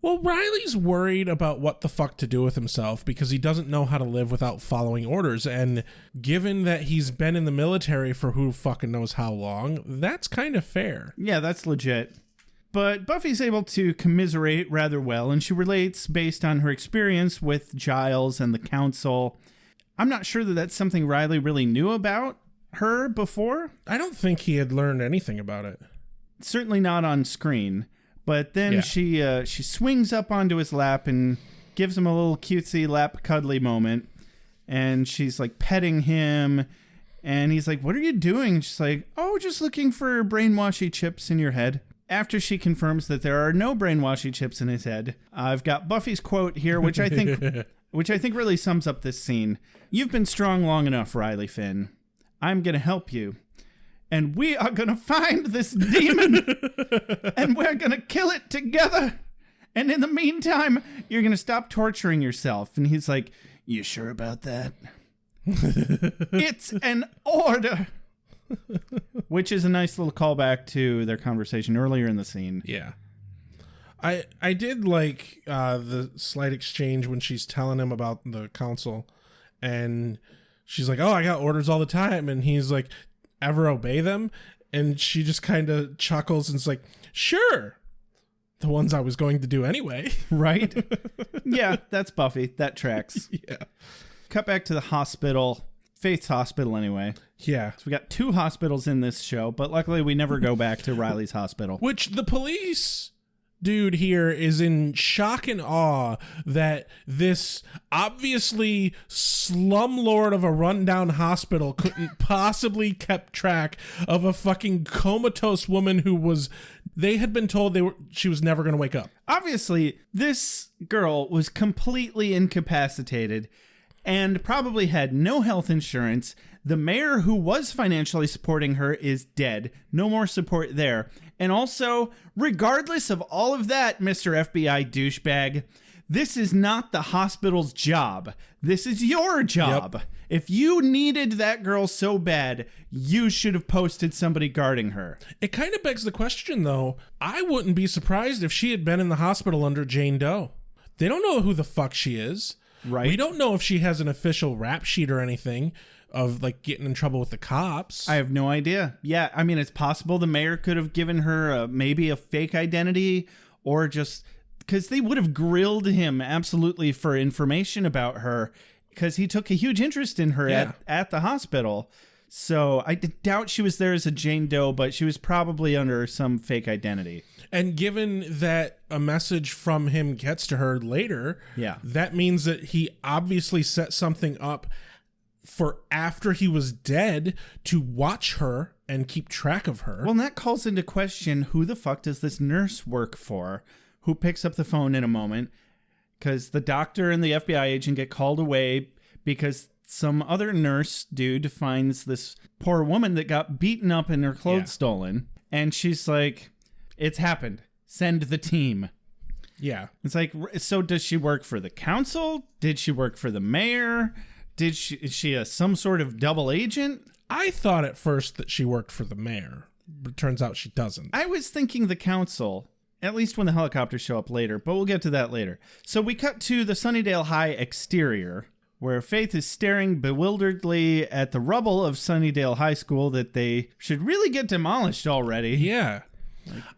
Well, Riley's worried about what the fuck to do with himself because he doesn't know how to live without following orders. And given that he's been in the military for who fucking knows how long, that's kind of fair. Yeah, that's legit. But Buffy's able to commiserate rather well, and she relates based on her experience with Giles and the council. I'm not sure that that's something Riley really knew about her before. I don't think he had learned anything about it. Certainly not on screen. But then she swings up onto his lap and gives him a little cutesy lap cuddly moment. And she's like petting him. And he's like, what are you doing? And she's like, oh, just looking for brainwashy chips in your head. After she confirms that there are no brainwashy chips in his head, I've got Buffy's quote here, which I think really sums up this scene. You've been strong long enough, Riley Finn. I'm going to help you. And we are going to find this demon. And we're going to kill it together. And in the meantime, you're going to stop torturing yourself. And he's like, you sure about that? It's an order. Which is a nice little callback to their conversation earlier in the scene. Yeah. I did like the slight exchange when she's telling him about the council. And she's like, oh, I got orders all the time. And he's like, ever obey them? And she just kind of chuckles and is like, Sure. The ones I was going to do anyway. Right? Yeah, that's Buffy. That tracks. Yeah. Cut back to the hospital. Faith's hospital, anyway. Yeah. So we got 2 hospitals in this show, but luckily we never go back to Riley's hospital. Which the police dude here is in shock and awe that this obviously slumlord of a rundown hospital couldn't possibly kept track of a fucking comatose woman who was, they had been told she was never going to wake up. Obviously, this girl was completely incapacitated and probably had no health insurance. The mayor who was financially supporting her is dead. No more support there. And also, regardless of all of that, Mr. FBI douchebag, this is not the hospital's job. This is your job. Yep. If you needed that girl so bad, you should have posted somebody guarding her. It kind of begs the question, though. I wouldn't be surprised if she had been in the hospital under Jane Doe. They don't know who the fuck she is. Right. We don't know if she has an official rap sheet or anything of like getting in trouble with the cops. I have no idea. Yeah, I mean, it's possible the mayor could have given her maybe a fake identity, or just because they would have grilled him absolutely for information about her, because he took a huge interest in her at the hospital. So I doubt she was there as a Jane Doe, but she was probably under some fake identity. And given that a message from him gets to her later, that means that he obviously set something up for after he was dead to watch her and keep track of her. Well, and that calls into question, who the fuck does this nurse work for, who picks up the phone in a moment? Because the doctor and the FBI agent get called away because some other nurse dude finds this poor woman that got beaten up and her clothes stolen. And she's like, it's happened. Send the team. Yeah. It's like, so does she work for the council? Did she work for the mayor? Is she some sort of double agent? I thought at first that she worked for the mayor, but it turns out she doesn't. I was thinking the council, at least when the helicopters show up later, but we'll get to that later. So we cut to the Sunnydale High exterior, where Faith is staring bewilderedly at the rubble of Sunnydale High School that they should really get demolished already. Yeah.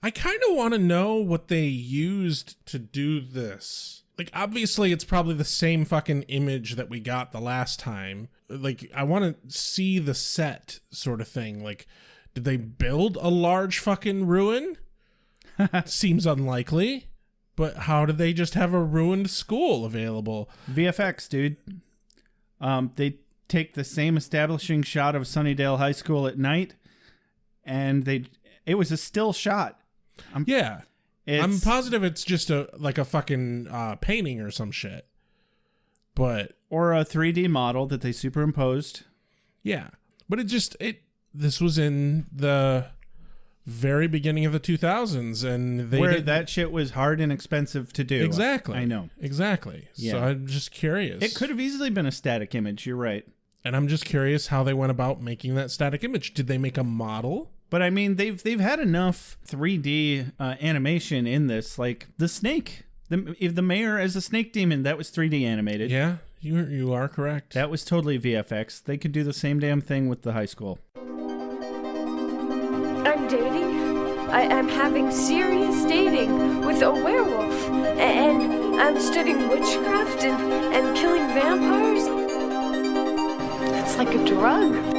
I kind of want to know what they used to do this. Like, obviously, it's probably the same fucking image that we got the last time. Like, I want to see the set sort of thing. Like, did they build a large fucking ruin? Seems unlikely. But how did they just have a ruined school available? VFX, dude. They take the same establishing shot of Sunnydale High School at night, and it was a still shot. I'm positive it's just a fucking painting or some shit. Or a 3D model that they superimposed. Yeah. But this was in the very beginning of the 2000s, and that shit was hard and expensive to do. Exactly. I know. Exactly. Yeah. So I'm just curious. It could have easily been a static image, you're right. And I'm just curious how they went about making that static image. Did they make a model? But I mean, they've had enough 3D animation in this, like the snake, the mayor as a snake demon, that was 3D animated. Yeah, you are correct. That was totally VFX. They could do the same damn thing with the high school. I'm dating. I'm having serious dating with a werewolf, and I'm studying witchcraft and killing vampires. It's like a drug.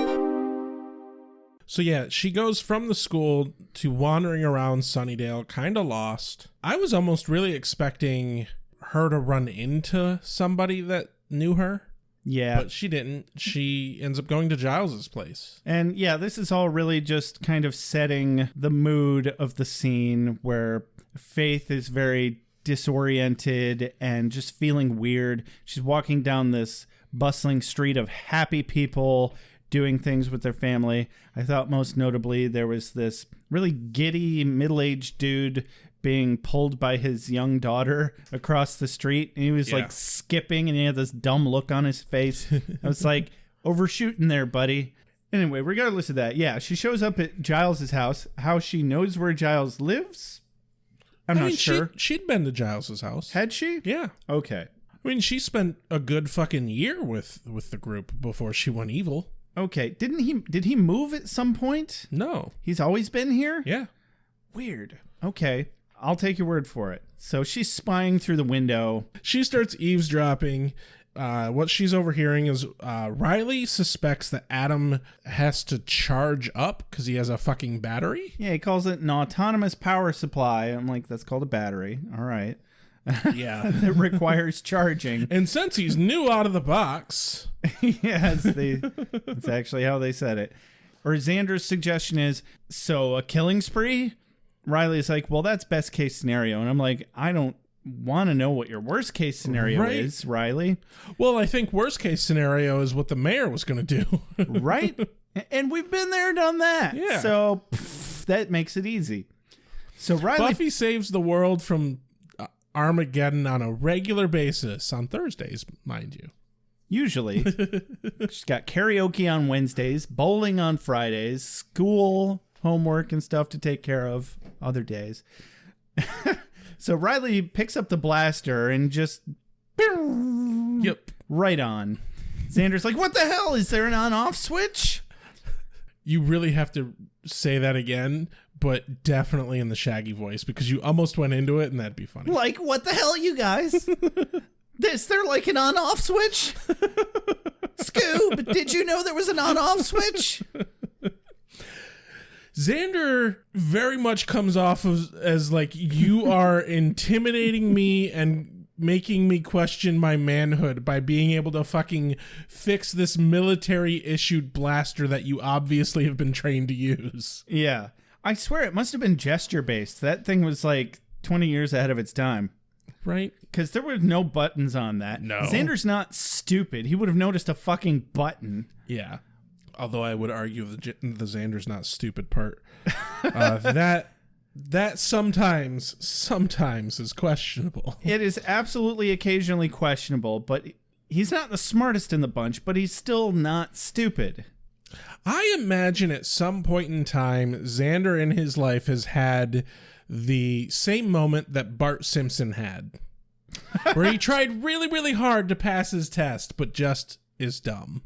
So yeah, she goes from the school to wandering around Sunnydale, kind of lost. I was almost really expecting her to run into somebody that knew her. Yeah. But she didn't. She ends up going to Giles's place. And yeah, this is all really just kind of setting the mood of the scene where Faith is very disoriented and just feeling weird. She's walking down this bustling street of happy people doing things with their family. I thought most notably there was this really giddy middle-aged dude being pulled by his young daughter across the street, and he was like skipping, and he had this dumb look on his face. I was like, overshooting there, buddy. Anyway, regardless of that, yeah, she shows up at Giles's house. How she knows where Giles lives, I'm not sure. She'd been to Giles's house. Had she? Yeah. Okay. I mean, she spent a good fucking year with the group before she went evil. Okay. Did he move at some point? No. He's always been here? Yeah. Weird. Okay, I'll take your word for it. So she's spying through the window. She starts eavesdropping. What she's overhearing is Riley suspects that Adam has to charge up because he has a fucking battery. Yeah, he calls it an autonomous power supply. I'm like, that's called a battery. All right. Yeah. That requires charging. And since he's new out of the box. Yes, that's actually how they said it. Or Xander's suggestion is, so a killing spree? Riley's like, well, that's best case scenario. And I'm like, I don't want to know what your worst case scenario is, Riley. Well, I think worst case scenario is what the mayor was going to do. Right? And we've been there, done that. Yeah. So that makes it easy. So Riley... Buffy saves the world from Armageddon on a regular basis on Thursdays, mind you. Usually. She's got karaoke on Wednesdays, bowling on Fridays, school, homework, and stuff to take care of other days. So Riley picks up the blaster and just... Yep. Right on. Xander's like, what the hell? Is there an on-off switch? You really have to say that again, but definitely in the Shaggy voice, because you almost went into it, and that'd be funny. Like, what the hell, you guys? Is there like an on-off switch? Scoob, did you know there was an on-off switch? Xander very much comes off as like, you are intimidating me and making me question my manhood by being able to fucking fix this military-issued blaster that you obviously have been trained to use. Yeah. I swear it must have been gesture-based. That thing was like 20 years ahead of its time. Right? Because there were no buttons on that. No. Xander's not stupid. He would have noticed a fucking button. Yeah. Although I would argue the Xander's not stupid part. That sometimes is questionable. It is absolutely occasionally questionable, but he's not the smartest in the bunch, but he's still not stupid. I imagine at some point in time, Xander in his life has had the same moment that Bart Simpson had, where he tried really, really hard to pass his test, but just is dumb.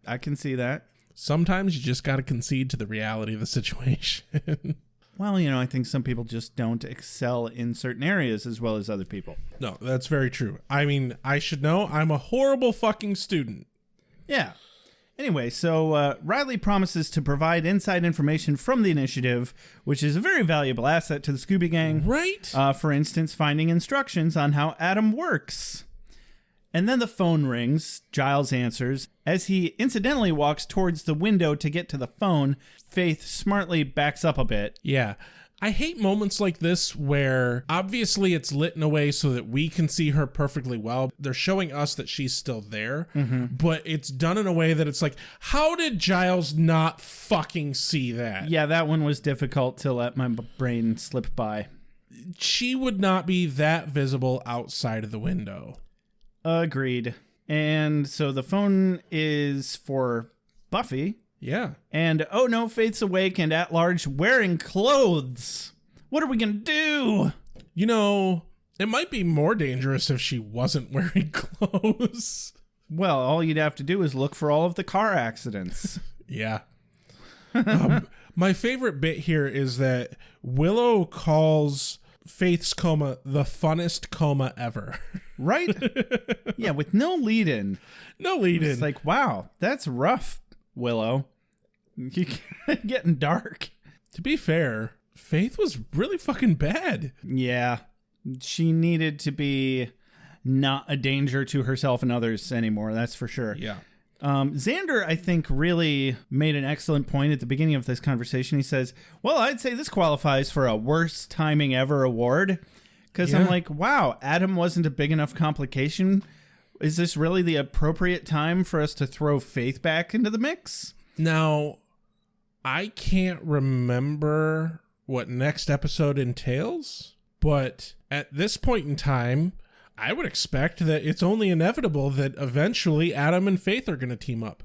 I can see that. Sometimes you just got to concede to the reality of the situation. Well, I think some people just don't excel in certain areas as well as other people. No, that's very true. I mean, I should know. I'm a horrible fucking student. Yeah. Anyway, so Riley promises to provide inside information from the initiative, which is a very valuable asset to the Scooby Gang. Right? For instance, finding instructions on how Adam works. And then the phone rings. Giles answers. As he incidentally walks towards the window to get to the phone, Faith smartly backs up a bit. Yeah. I hate moments like this where obviously it's lit in a way so that we can see her perfectly well. They're showing us that she's still there, but it's done in a way that it's like, how did Giles not fucking see that? Yeah, that one was difficult to let my brain slip by. She would not be that visible outside of the window. Agreed. And so the phone is for Buffy. Yeah. And oh no, Faith's awake and at large wearing clothes. What are we going to do? It might be more dangerous if she wasn't wearing clothes. Well, all you'd have to do is look for all of the car accidents. Yeah. My favorite bit here is that Willow calls Faith's coma the funnest coma ever. Right? Yeah, with no lead-in. No lead-in. It's like, wow, that's rough, Willow. You're getting dark. To be fair, Faith was really fucking bad. Yeah. She needed to be not a danger to herself and others anymore, that's for sure. Yeah. Xander, I think, really made an excellent point at the beginning of this conversation. He says, well, I'd say this qualifies for a worst timing ever award. Because I'm like, wow, Adam wasn't a big enough complication. Is this really the appropriate time for us to throw Faith back into the mix? Now, I can't remember what next episode entails, but at this point in time, I would expect that it's only inevitable that eventually Adam and Faith are going to team up.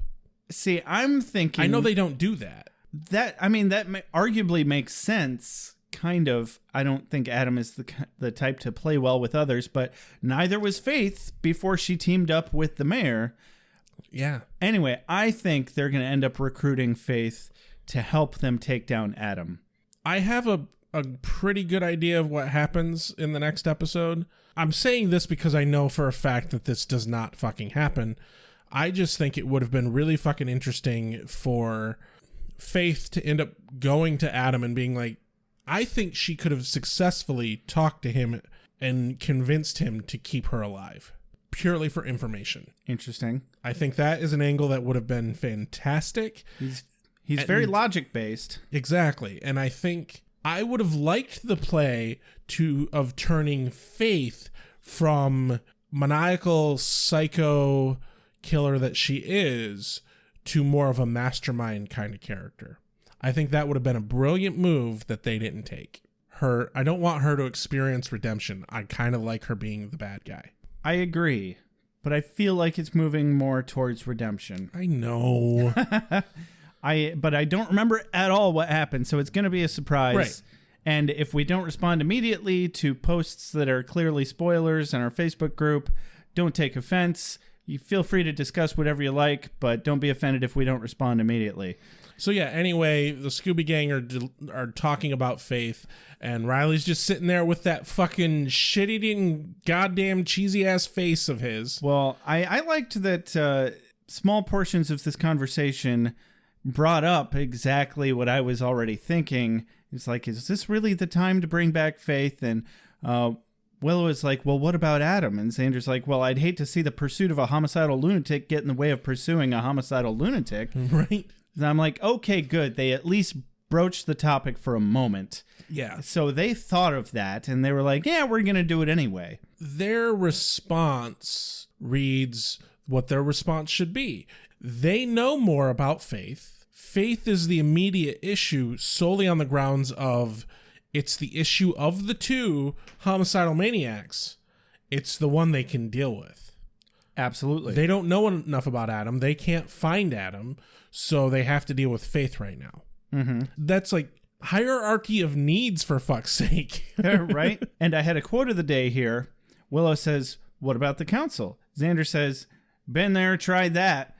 See, I'm thinking... I know they don't do that. That arguably makes sense, kind of. I don't think Adam is the type to play well with others, but neither was Faith before she teamed up with the mayor. Yeah. Anyway, I think they're going to end up recruiting Faith to help them take down Adam. I have a pretty good idea of what happens in the next episode. I'm saying this because I know for a fact that this does not fucking happen. I just think it would have been really fucking interesting for Faith to end up going to Adam and being like, I think she could have successfully talked to him and convinced him to keep her alive, purely for information. Interesting. I think that is an angle that would have been fantastic. He's very logic-based. Exactly. And I think I would have liked the play of turning Faith from maniacal psycho killer that she is to more of a mastermind kind of character. I think that would have been a brilliant move that they didn't take. I don't want her to experience redemption. I kind of like her being the bad guy. I agree, but I feel like it's moving more towards redemption. I know. But I don't remember at all what happened, so it's going to be a surprise. Right. And if we don't respond immediately to posts that are clearly spoilers in our Facebook group, don't take offense. You feel free to discuss whatever you like, but don't be offended if we don't respond immediately. So yeah, anyway, the Scooby Gang are talking about Faith, and Riley's just sitting there with that fucking shit-eating, goddamn cheesy-ass face of his. Well, I liked that small portions of this conversation brought up exactly what I was already thinking. It's like, is this really the time to bring back Faith? And Willow is like, well, what about Adam? And Xander's like, well, I'd hate to see the pursuit of a homicidal lunatic get in the way of pursuing a homicidal lunatic. Right. And I'm like, okay, good. They at least broached the topic for a moment. Yeah. So they thought of that, and they were like, yeah, we're going to do it anyway. Their response reads what their response should be. They know more about Faith. Faith is the immediate issue solely on the grounds of it's the issue of the two homicidal maniacs. It's the one they can deal with. Absolutely. They don't know enough about Adam. They can't find Adam, so they have to deal with Faith right now. Mm-hmm. That's like hierarchy of needs, for fuck's sake. Right? And I had a quote of the day here. Willow says, what about the council? Xander says, been there, tried that.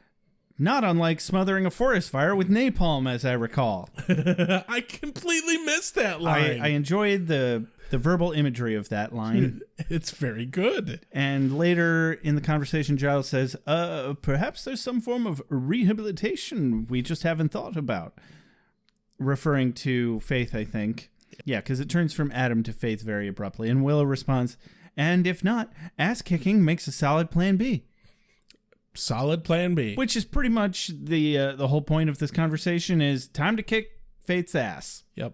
Not unlike smothering a forest fire with napalm, as I recall. I completely missed that line. I enjoyed the verbal imagery of that line. It's very good. And later in the conversation, Giles says, perhaps there's some form of rehabilitation we just haven't thought about. Referring to Faith, I think. Yeah, because it turns from Adam to Faith very abruptly. And Willow responds, and if not, ass-kicking makes a solid plan B. Solid plan B. Which is pretty much the whole point of this conversation is time to kick Faith's ass. Yep.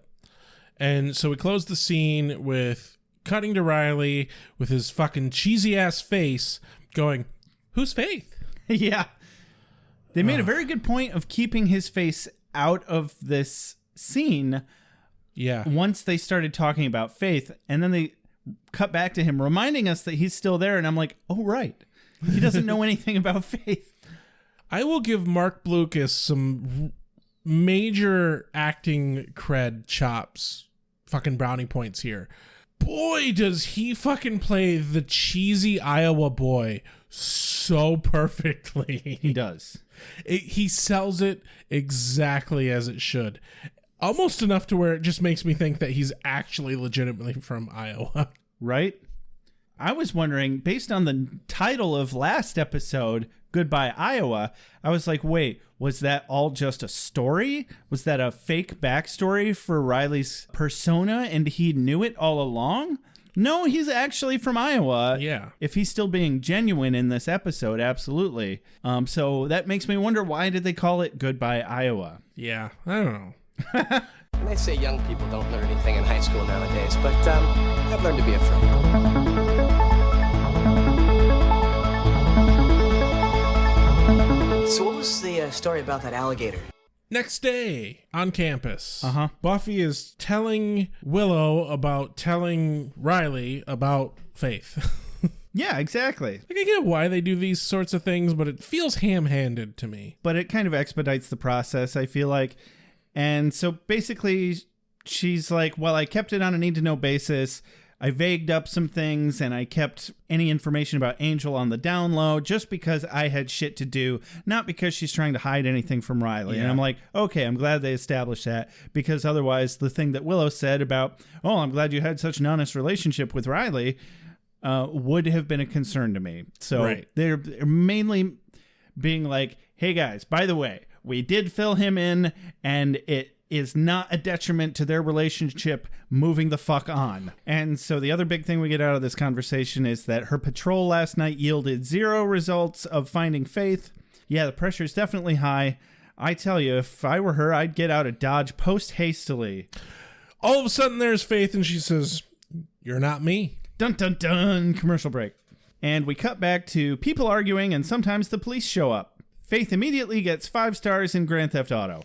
And so we close the scene with cutting to Riley with his fucking cheesy ass face going, who's Faith? Yeah. They made a very good point of keeping his face out of this scene. Yeah. Once they started talking about Faith, and then they cut back to him reminding us that he's still there. And I'm like, oh, right. He doesn't know anything about Faith. I will give Mark Blucas some major acting cred chops, fucking brownie points here. Boy, does he fucking play the cheesy Iowa boy so perfectly. He does. He sells it exactly as it should. Almost enough to where it just makes me think that he's actually legitimately from Iowa. Right? I was wondering, based on the title of last episode, Goodbye, Iowa, I was like, wait, was that all just a story? Was that a fake backstory for Riley's persona and he knew it all along? No, he's actually from Iowa. Yeah. If he's still being genuine in this episode, absolutely. So that makes me wonder, why did they call it Goodbye, Iowa? Yeah, I don't know. And they say young people don't learn anything in high school nowadays, but I've learned to be afraid. So what was the story about that alligator? Next day on campus, Uh-huh. Buffy is telling Willow about telling Riley about Faith. Yeah, exactly. Like, I get why they do these sorts of things, but it feels ham-handed to me. But it kind of expedites the process, I feel like. And so basically, she's like, well, I kept it on a need-to-know basis. I vagued up some things and I kept any information about Angel on the down low just because I had shit to do, not because she's trying to hide anything from Riley. Yeah. And I'm like, okay, I'm glad they established that, because otherwise the thing that Willow said about, oh, I'm glad you had such an honest relationship with Riley would have been a concern to me. So they're mainly being like, hey guys, by the way, we did fill him in and it is not a detriment to their relationship moving the fuck on. And so the other big thing we get out of this conversation is that her patrol last night yielded 0 results of finding Faith. Yeah, the pressure is definitely high. I tell you, if I were her, I'd get out of Dodge post-hastily. All of a sudden there's Faith and she says, "You're not me." Dun dun dun, commercial break. And we cut back to people arguing and sometimes the police show up. Faith immediately gets 5 stars in Grand Theft Auto.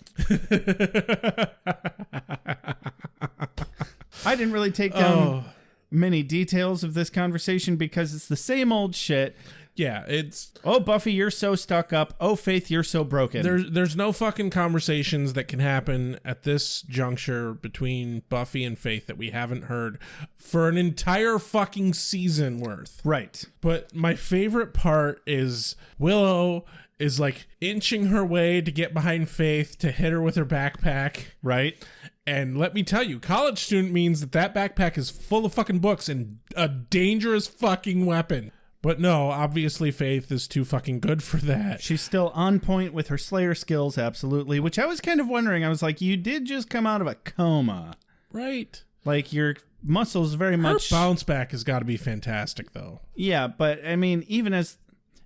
I didn't really take down many details of this conversation because it's the same old shit. Yeah, it's... Oh, Buffy, you're so stuck up. Oh, Faith, you're so broken. There's no fucking conversations that can happen at this juncture between Buffy and Faith that we haven't heard for an entire fucking season worth. Right. But my favorite part is Willow is like inching her way to get behind Faith to hit her with her backpack. Right. And let me tell you, college student means that backpack is full of fucking books and a dangerous fucking weapon. But no, obviously Faith is too fucking good for that. She's still on point with her Slayer skills, absolutely, which I was kind of wondering. I was like, you did just come out of a coma. Right. Like, your muscles very much... Her bounce back has got to be fantastic, though. Yeah, but, I mean, even as...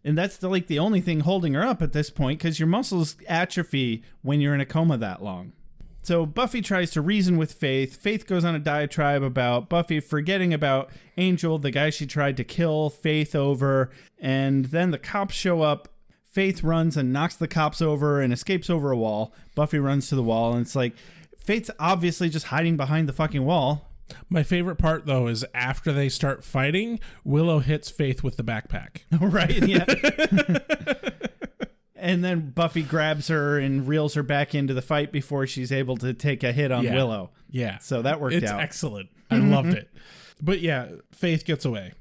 And that's the only thing holding her up at this point, because your muscles atrophy when you're in a coma that long. So Buffy tries to reason with Faith. Faith goes on a diatribe about Buffy forgetting about Angel, the guy she tried to kill Faith over. And then the cops show up. Faith runs and knocks the cops over and escapes over a wall. Buffy runs to the wall, and it's like, Faith's obviously just hiding behind the fucking wall. My favorite part, though, is after they start fighting, Willow hits Faith with the backpack. Right, yeah. And then Buffy grabs her and reels her back into the fight before she's able to take a hit on Willow. Yeah. So that worked out. It's excellent. I loved it. But yeah, Faith gets away.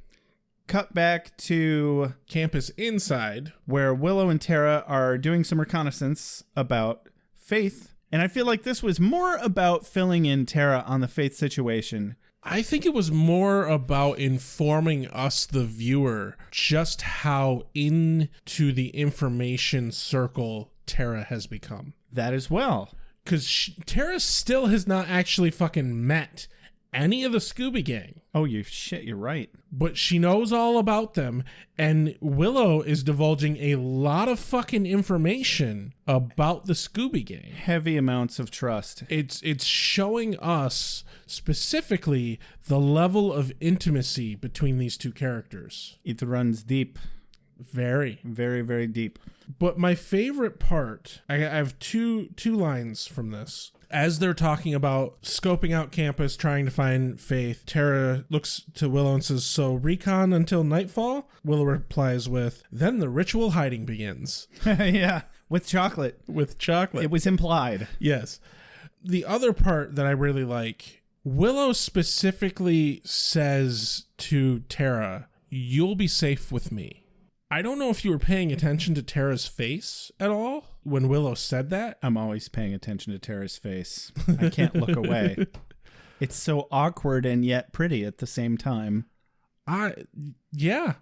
Cut back to campus inside, where Willow and Tara are doing some reconnaissance about Faith. And I feel like this was more about filling in Tara on the Faith situation. I think it was more about informing us, the viewer, just how into the information circle Tara has become. That as well. Because Tara still has not actually fucking met any of the Scooby Gang. Oh, you're right. But she knows all about them, and Willow is divulging a lot of fucking information about the Scooby Gang. Heavy amounts of trust. It's showing us specifically the level of intimacy between these two characters. It runs deep. Very. Very, very deep. But my favorite part, I have two lines from this. As they're talking about scoping out campus, trying to find Faith, Tara looks to Willow and says, "So recon until nightfall?" Willow replies with, "Then the ritual hiding begins." Yeah, with chocolate. With chocolate. It was implied. Yes. The other part that I really like, Willow specifically says to Tara, "You'll be safe with me." I don't know if you were paying attention to Tara's face at all when Willow said that. I'm always paying attention to Tara's face. I can't look away. It's so awkward and yet pretty at the same time. Yeah,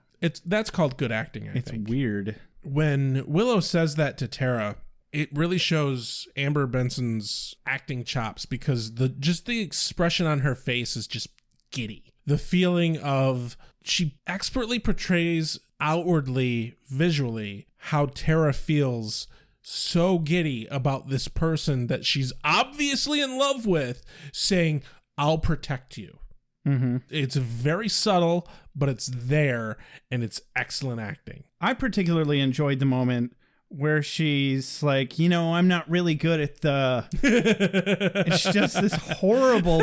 that's called good acting, I think. It's weird. When Willow says that to Tara, it really shows Amber Benson's acting chops, because the expression on her face is just giddy. The feeling of, she expertly portrays outwardly, visually, how Tara feels so giddy about this person that she's obviously in love with, saying, "I'll protect you." Mm-hmm. It's very subtle, but it's there, and it's excellent acting. I particularly enjoyed the moment where she's like, I'm not really good at the... It's just this horrible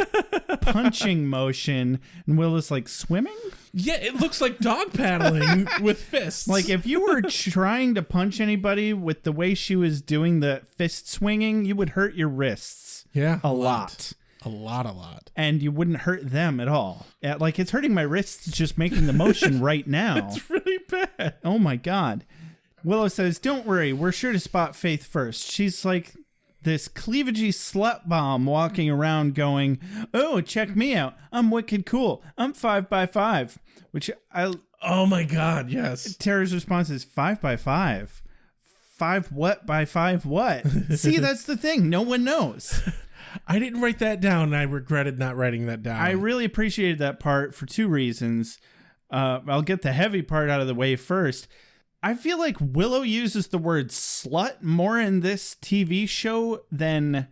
punching motion, and Willow's like, swimming? Yeah, it looks like dog paddling with fists. Like, if you were trying to punch anybody with the way she was doing the fist swinging, you would hurt your wrists. Yeah. A lot. A lot. And you wouldn't hurt them at all. Like, it's hurting my wrists just making the motion right now. It's really bad. Oh, my God. Willow says, don't worry, we're sure to spot Faith first. She's like this cleavagey slut bomb walking around going, oh, check me out. I'm wicked cool. I'm 5x5. Which Oh, my God, yes. Tara's response is 5x5. 5 what by 5 what? See, that's the thing. No one knows. I didn't write that down, and I regretted not writing that down. I really appreciated that part for 2 reasons. I'll get the heavy part out of the way first. I feel like Willow uses the word slut more in this TV show than...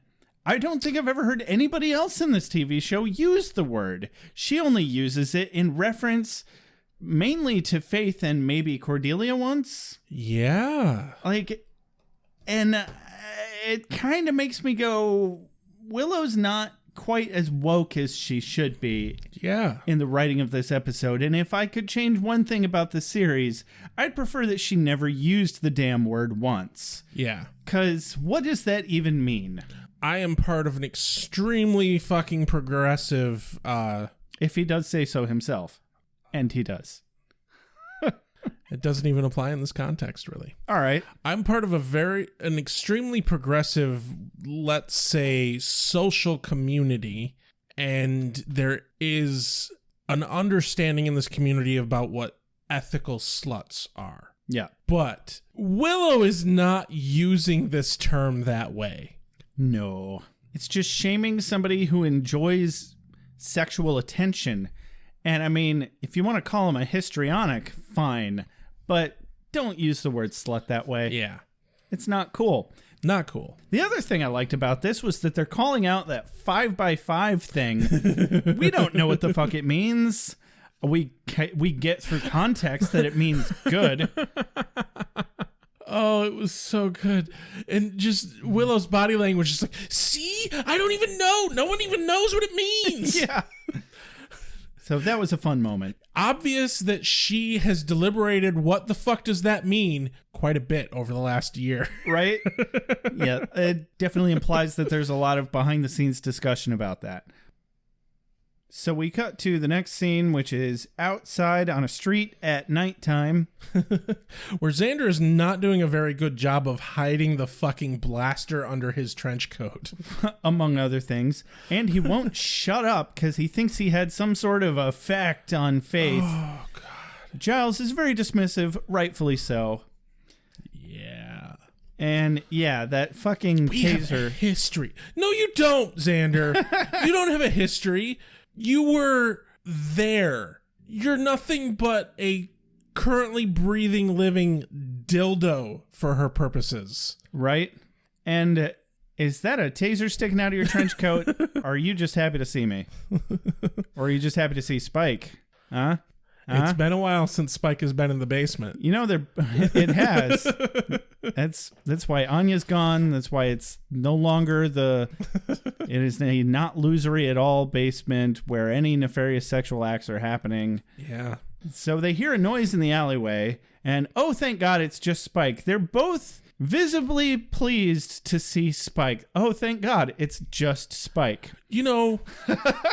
I don't think I've ever heard anybody else in this TV show use the word. She only uses it in reference mainly to Faith and maybe Cordelia once. Yeah. Like, and it kind of makes me go, Willow's not quite as woke as she should be. Yeah. In the writing of this episode. And if I could change one thing about the series, I'd prefer that she never used the damn word once. Yeah. Because what does that even mean? I am part of an extremely fucking progressive... If he does say so himself. And he does. It doesn't even apply in this context, really. All right. I'm part of an extremely progressive, let's say, social community, and there is an understanding in this community about what ethical sluts are. Yeah. But Willow is not using this term that way. No. It's just shaming somebody who enjoys sexual attention. And I mean, if you want to call him a histrionic, fine. But don't use the word slut that way. Yeah. It's not cool. Not cool. The other thing I liked about this was that they're calling out that 5x5 thing. We don't know what the fuck it means. We get through context that it means good. Oh, it was so good. And just Willow's body language is like, see? I don't even know. No one even knows what it means. Yeah. So that was a fun moment. Obvious that she has deliberated what the fuck does that mean quite a bit over the last year. Right? Yeah, it definitely implies that there's a lot of behind-the-scenes discussion about that. So we cut to the next scene, which is outside on a street at nighttime. Where Xander is not doing a very good job of hiding the fucking blaster under his trench coat. Among other things. And he won't shut up because he thinks he had some sort of effect on Faith. Oh, God. Giles is very dismissive, rightfully so. Yeah. And yeah, that fucking We have a taser. history. No, you don't, Xander. You don't have a history. You were there. You're nothing but a currently breathing, living dildo for her purposes. Right? And is that a taser sticking out of your trench coat? Or are you just happy to see me? Or are you just happy to see Spike? Huh? It's been a while since Spike has been in the basement. You know, it has. That's why Anya's gone. That's why it's no longer it is a not losery at all basement where any nefarious sexual acts are happening. Yeah. So they hear a noise in the alleyway, and oh, thank God, it's just Spike. They're both visibly pleased to see Spike. Oh, thank God, it's just Spike. You know,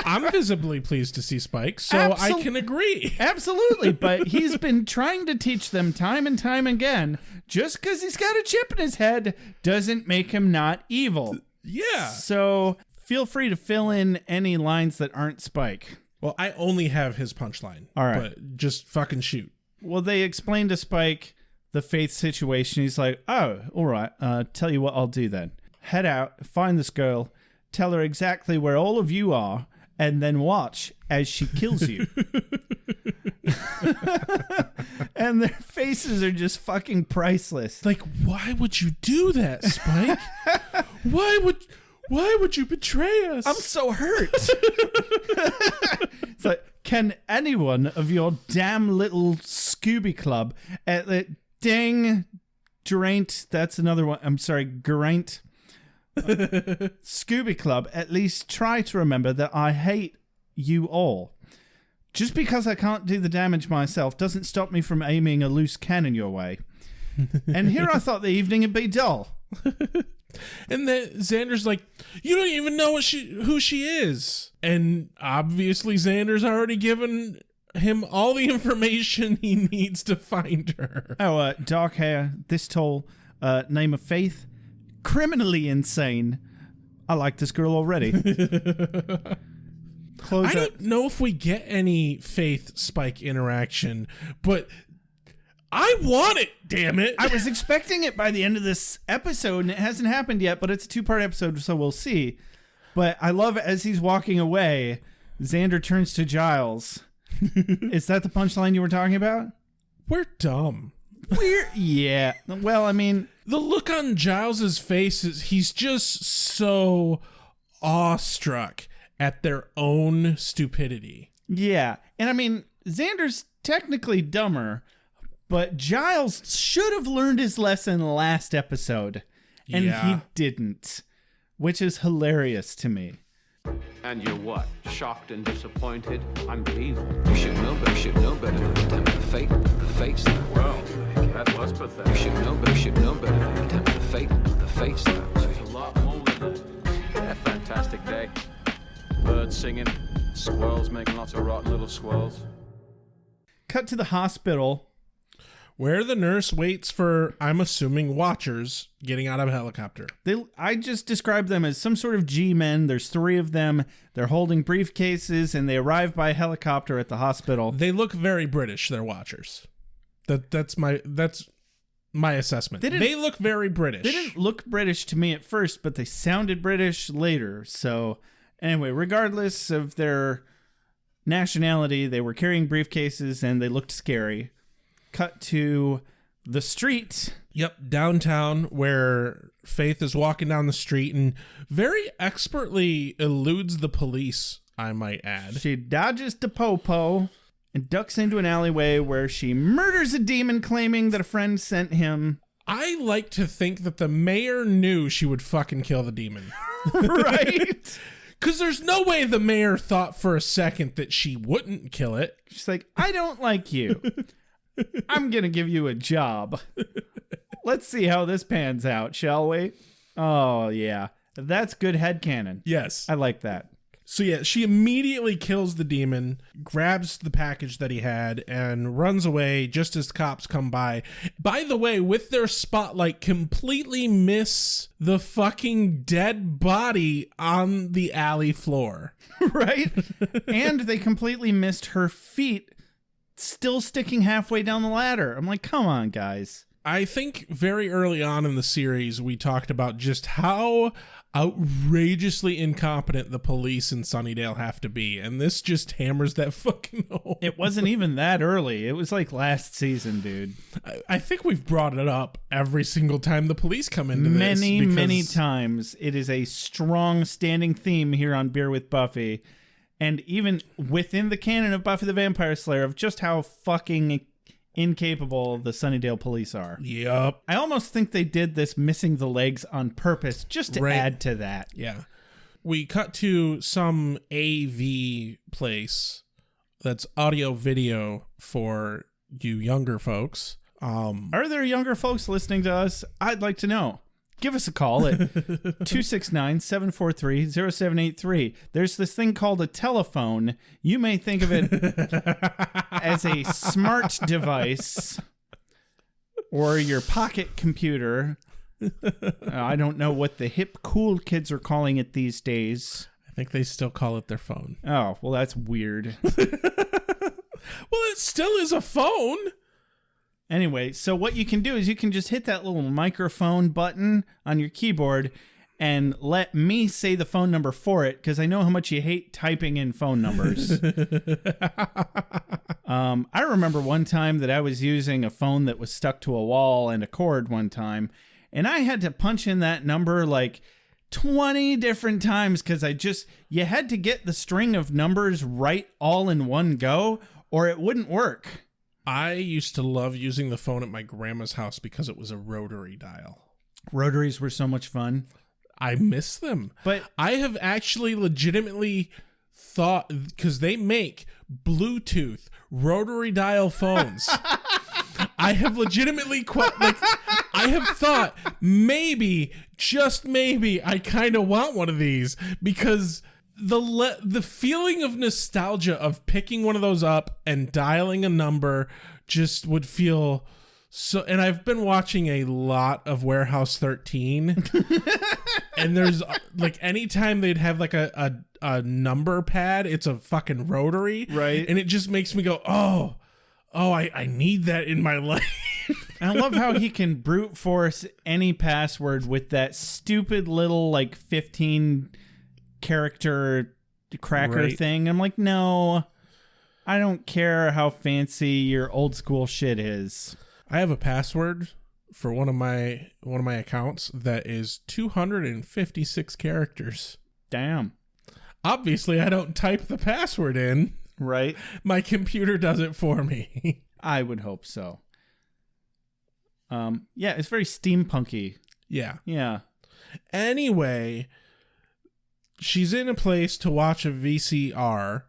I'm visibly pleased to see Spike, so I can agree. Absolutely, but he's been trying to teach them time and time again, just because he's got a chip in his head doesn't make him not evil. Yeah. So feel free to fill in any lines that aren't Spike. Well, I only have his punchline. All right. But just fucking shoot. Well, they explain to Spike the Faith situation. He's like, oh, all right, tell you what I'll do then. Head out, find this girl, tell her exactly where all of you are, and then watch as she kills you. And their faces are just fucking priceless. Like, why would you do that, Spike? Why would you betray us? I'm so hurt. It's like, can anyone of your damn little Scooby Club at the Geraint, that's another one. I'm sorry, Geraint. Scooby Club, at least try to remember that I hate you all. Just because I can't do the damage myself doesn't stop me from aiming a loose cannon your way. And here I thought the evening would be dull. And then Xander's like, you don't even know who she is. And obviously Xander's already given him all the information he needs to find her. Oh, dark hair, this tall, name of Faith, criminally insane. I like this girl already. I don't know if we get any Faith Spike interaction, but I want it, damn it. I was expecting it by the end of this episode, and it hasn't happened yet, but it's a 2-part episode, so we'll see. But I love as he's walking away, Xander turns to Giles. Is that the punchline you were talking about? We're dumb. Yeah. Well, I mean, the look on Giles's face is he's just so awestruck at their own stupidity. Yeah. And I mean, Xander's technically dumber, but Giles should have learned his lesson last episode, and he didn't, which is hilarious to me. And you're what? Shocked and disappointed? I'm evil. You should know better than to tempt the fate, the fates. Well, that was pathetic. You should know better than to tempt the fate, the fates. There's a lot more than that. Yeah, fantastic day. Birds singing, squirrels making lots of rotten little squirrels. Cut to the hospital, where the nurse waits for, I'm assuming, watchers getting out of a helicopter. I just described them as some sort of G-men. There's 3 of them. They're holding briefcases, and they arrive by helicopter at the hospital. They look very British, they're watchers. That's my assessment. They look very British. They didn't look British to me at first, but they sounded British later. So anyway, regardless of their nationality, they were carrying briefcases, and they looked scary. Cut to the street. Yep, downtown, where Faith is walking down the street and very expertly eludes the police, I might add. She dodges the popo and ducks into an alleyway where she murders a demon, claiming that a friend sent him. I like to think that the mayor knew she would fucking kill the demon. Right? Because there's no way the mayor thought for a second that she wouldn't kill it. She's like, I don't like you. I'm going to give you a job. Let's see how this pans out, shall we? Oh, yeah. That's good headcanon. Yes. I like that. So, yeah, she immediately kills the demon, grabs the package that he had, and runs away just as the cops come by. By the way, with their spotlight, completely miss the fucking dead body on the alley floor. Right? And they completely missed her feet still sticking halfway down the ladder. I'm like, come on, guys. I think very early on in the series, we talked about just how outrageously incompetent the police in Sunnydale have to be, and this just hammers that fucking home. It wasn't even that early. It was like last season, dude. I think we've brought it up every single time the police come into this. Many times. It is a strong standing theme here on Beer with Buffy. And even within the canon of Buffy the Vampire Slayer, of just how fucking incapable the Sunnydale police are. Yep. I almost think they did this missing the legs on purpose just to add to that. Yeah. We cut to some AV place that's audio video for you younger folks. Are there younger folks listening to us? I'd like to know. Give us a call at 269-743-0783. There's this thing called a telephone. You may think of it as a smart device or your pocket computer. I don't know what the hip, cool kids are calling it these days. I think they still call it their phone. Oh, well, that's weird. Well, it still is a phone. Anyway, so what you can do is you can just hit that little microphone button on your keyboard and let me say the phone number for it, because I know how much you hate typing in phone numbers. I remember one time that I was using a phone that was stuck to a wall and a cord one time, and I had to punch in that number like 20 different times because you had to get the string of numbers right all in one go or it wouldn't work. I used to love using the phone at my grandma's house because it was a rotary dial. Rotaries were so much fun. I miss them. But I have actually legitimately thought, because they make Bluetooth rotary dial phones. I have legitimately I have thought maybe, just maybe, I kind of want one of these because the feeling of nostalgia of picking one of those up and dialing a number just would feel so. And I've been watching a lot of Warehouse 13, and there's like anytime they'd have like a number pad, it's a fucking rotary, right? And it just makes me go, oh, I need that in my life. And I love how he can brute force any password with that stupid little like 15 character cracker thing. I'm like, no, I don't care how fancy your old school shit is. I have a password for one of my accounts that is 256 characters. Damn. Obviously, I don't type the password in. Right. My computer does it for me. I would hope so. Yeah, it's very steampunky. Yeah. Yeah. Anyway, she's in a place to watch a VCR.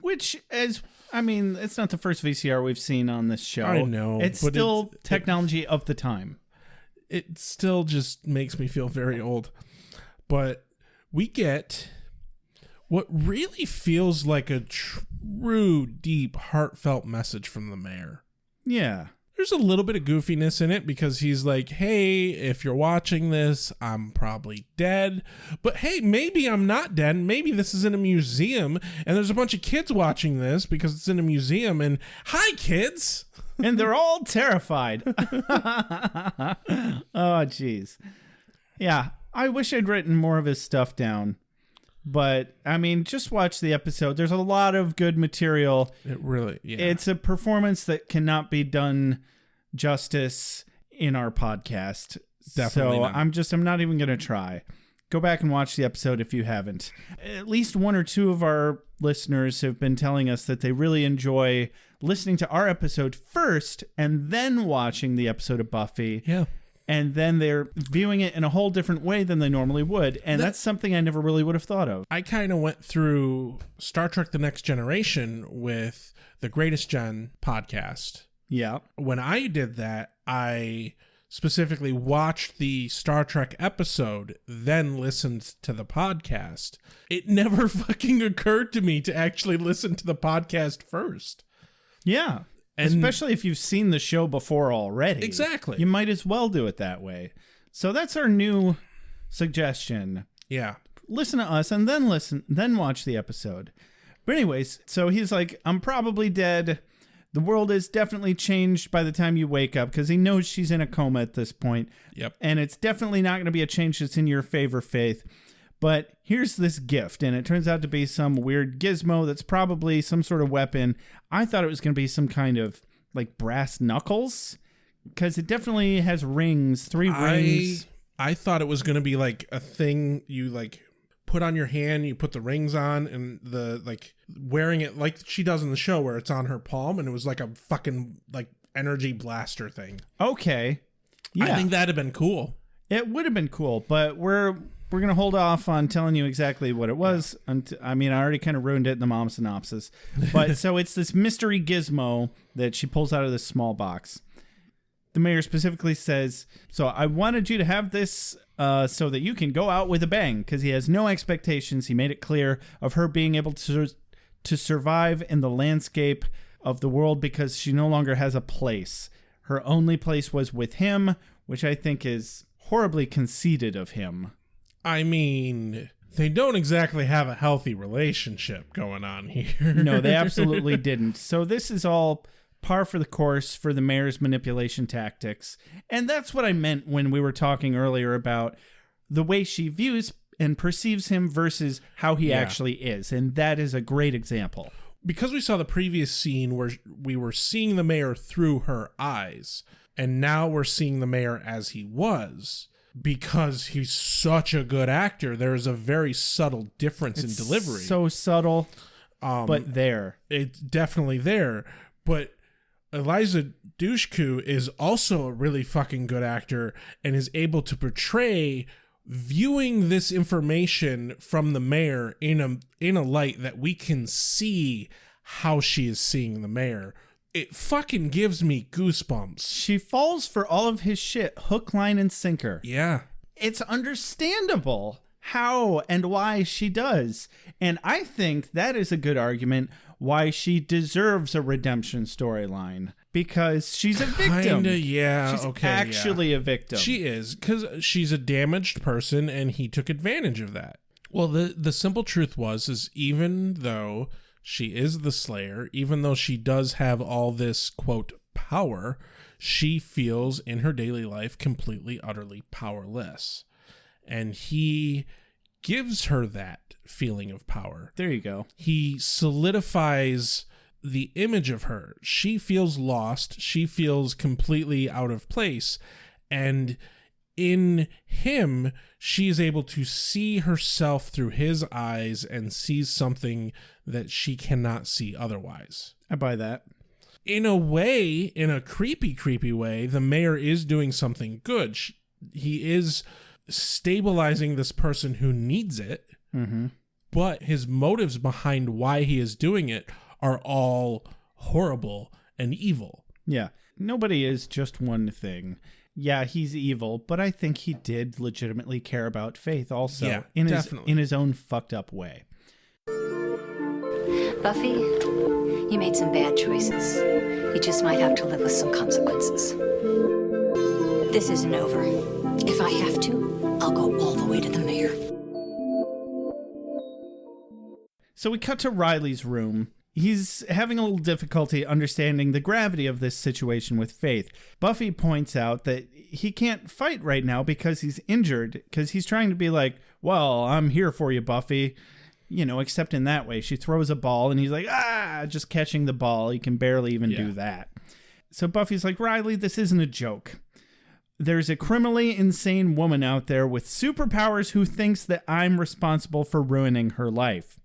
Which is, I mean, it's not the first VCR we've seen on this show. I know. It's still technology of the time. It still just makes me feel very old. But we get what really feels like a true, deep, heartfelt message from the mayor. Yeah. There's a little bit of goofiness in it because he's like, hey, if you're watching this, I'm probably dead. But hey, maybe I'm not dead. Maybe this is in a museum and there's a bunch of kids watching this because it's in a museum. And hi, kids. And they're all terrified. Oh, jeez. Yeah, I wish I'd written more of his stuff down. But, I mean, just watch the episode. There's a lot of good material. It really, yeah. It's a performance that cannot be done justice in our podcast. Definitely so not. I'm not even going to try. Go back and watch the episode if you haven't. At least one or two of our listeners have been telling us that they really enjoy listening to our episode first and then watching the episode of Buffy. Yeah. And then they're viewing it in a whole different way than they normally would. And that's something I never really would have thought of. I kind of went through Star Trek The Next Generation with the Greatest Gen podcast. Yeah. When I did that, I specifically watched the Star Trek episode, then listened to the podcast. It never fucking occurred to me to actually listen to the podcast first. Yeah. And especially if you've seen the show before already. Exactly. You might as well do it that way. So that's our new suggestion. Yeah. Listen to us and then watch the episode. But anyways, so he's like, I'm probably dead. The world is definitely changed by the time you wake up because he knows she's in a coma at this point. Yep. And it's definitely not going to be a change that's in your favor, Faith. But here's this gift, and it turns out to be some weird gizmo that's probably some sort of weapon. I thought it was going to be some kind of, like, brass knuckles, because it definitely has rings, 3 rings. I thought it was going to be, like, a thing you, like, put on your hand, you put the rings on, and the, like, wearing it like she does in the show where it's on her palm, and it was like a fucking, like, energy blaster thing. Okay. Yeah. I think that'd have been cool. It would have been cool, but we're going to hold off on telling you exactly what it was. I mean, I already kind of ruined it in the mom synopsis. But so it's this mystery gizmo that she pulls out of this small box. The mayor specifically says, so I wanted you to have this so that you can go out with a bang, because he has no expectations. He made it clear of her being able to survive in the landscape of the world because she no longer has a place. Her only place was with him, which I think is horribly conceited of him. I mean, they don't exactly have a healthy relationship going on here. No, they absolutely didn't. So this is all par for the course for the mayor's manipulation tactics. And that's what I meant when we were talking earlier about the way she views and perceives him versus how he actually is. And that is a great example. Because we saw the previous scene where we were seeing the mayor through her eyes, and now we're seeing the mayor as he was. Because he's such a good actor, there's a very subtle difference in delivery. So subtle, but there. It's definitely there. But Eliza Dushku is also a really fucking good actor and is able to portray viewing this information from the mayor in a light that we can see how she is seeing the mayor it fucking gives me goosebumps. She falls for all of his shit, hook, line, and sinker. Yeah. It's understandable how and why she does. And I think that is a good argument why she deserves a redemption storyline. Because she's a victim. Kinda, yeah. She's okay, actually a victim. She is, because she's a damaged person, and he took advantage of that. Well, the simple truth is even though she is the Slayer, even though she does have all this, quote, power, she feels in her daily life completely, utterly powerless. And he gives her that feeling of power. There you go. He solidifies the image of her. She feels lost. She feels completely out of place. And in him, she is able to see herself through his eyes and sees something that she cannot see otherwise. I buy that. In a way, in a creepy way, the mayor is doing something good. He is stabilizing this person who needs it, but his motives behind why he is doing it are all horrible and evil. Yeah. Nobody is just one thing. Yeah, he's evil, but I think he did legitimately care about Faith also. Yeah, in definitely. in his own fucked up way. Buffy, you made some bad choices. You just might have to live with some consequences. This isn't over. If I have to, I'll go all the way to the mayor. So we cut to Riley's room. He's having a little difficulty understanding the gravity of this situation with Faith. Buffy points out that he can't fight right now because he's injured, because he's trying to be like, well, I'm here for you, Buffy. You know, except in that way. She throws a ball and he's like, just catching the ball. He can barely even do that. So Buffy's like, Riley, this isn't a joke. There's a criminally insane woman out there with superpowers who thinks that I'm responsible for ruining her life.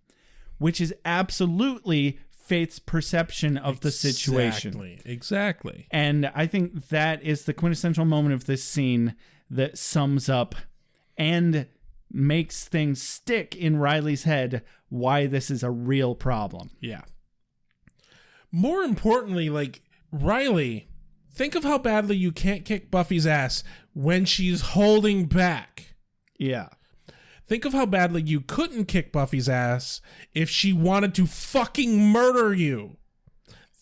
Which is absolutely Faith's perception of the situation. Exactly. And I think that is the quintessential moment of this scene that sums up and makes things stick in Riley's head why this is a real problem. Yeah. More importantly, like, Riley, think of how badly you can't kick Buffy's ass when she's holding back. Yeah. Think of how badly you couldn't kick Buffy's ass if she wanted to fucking murder you.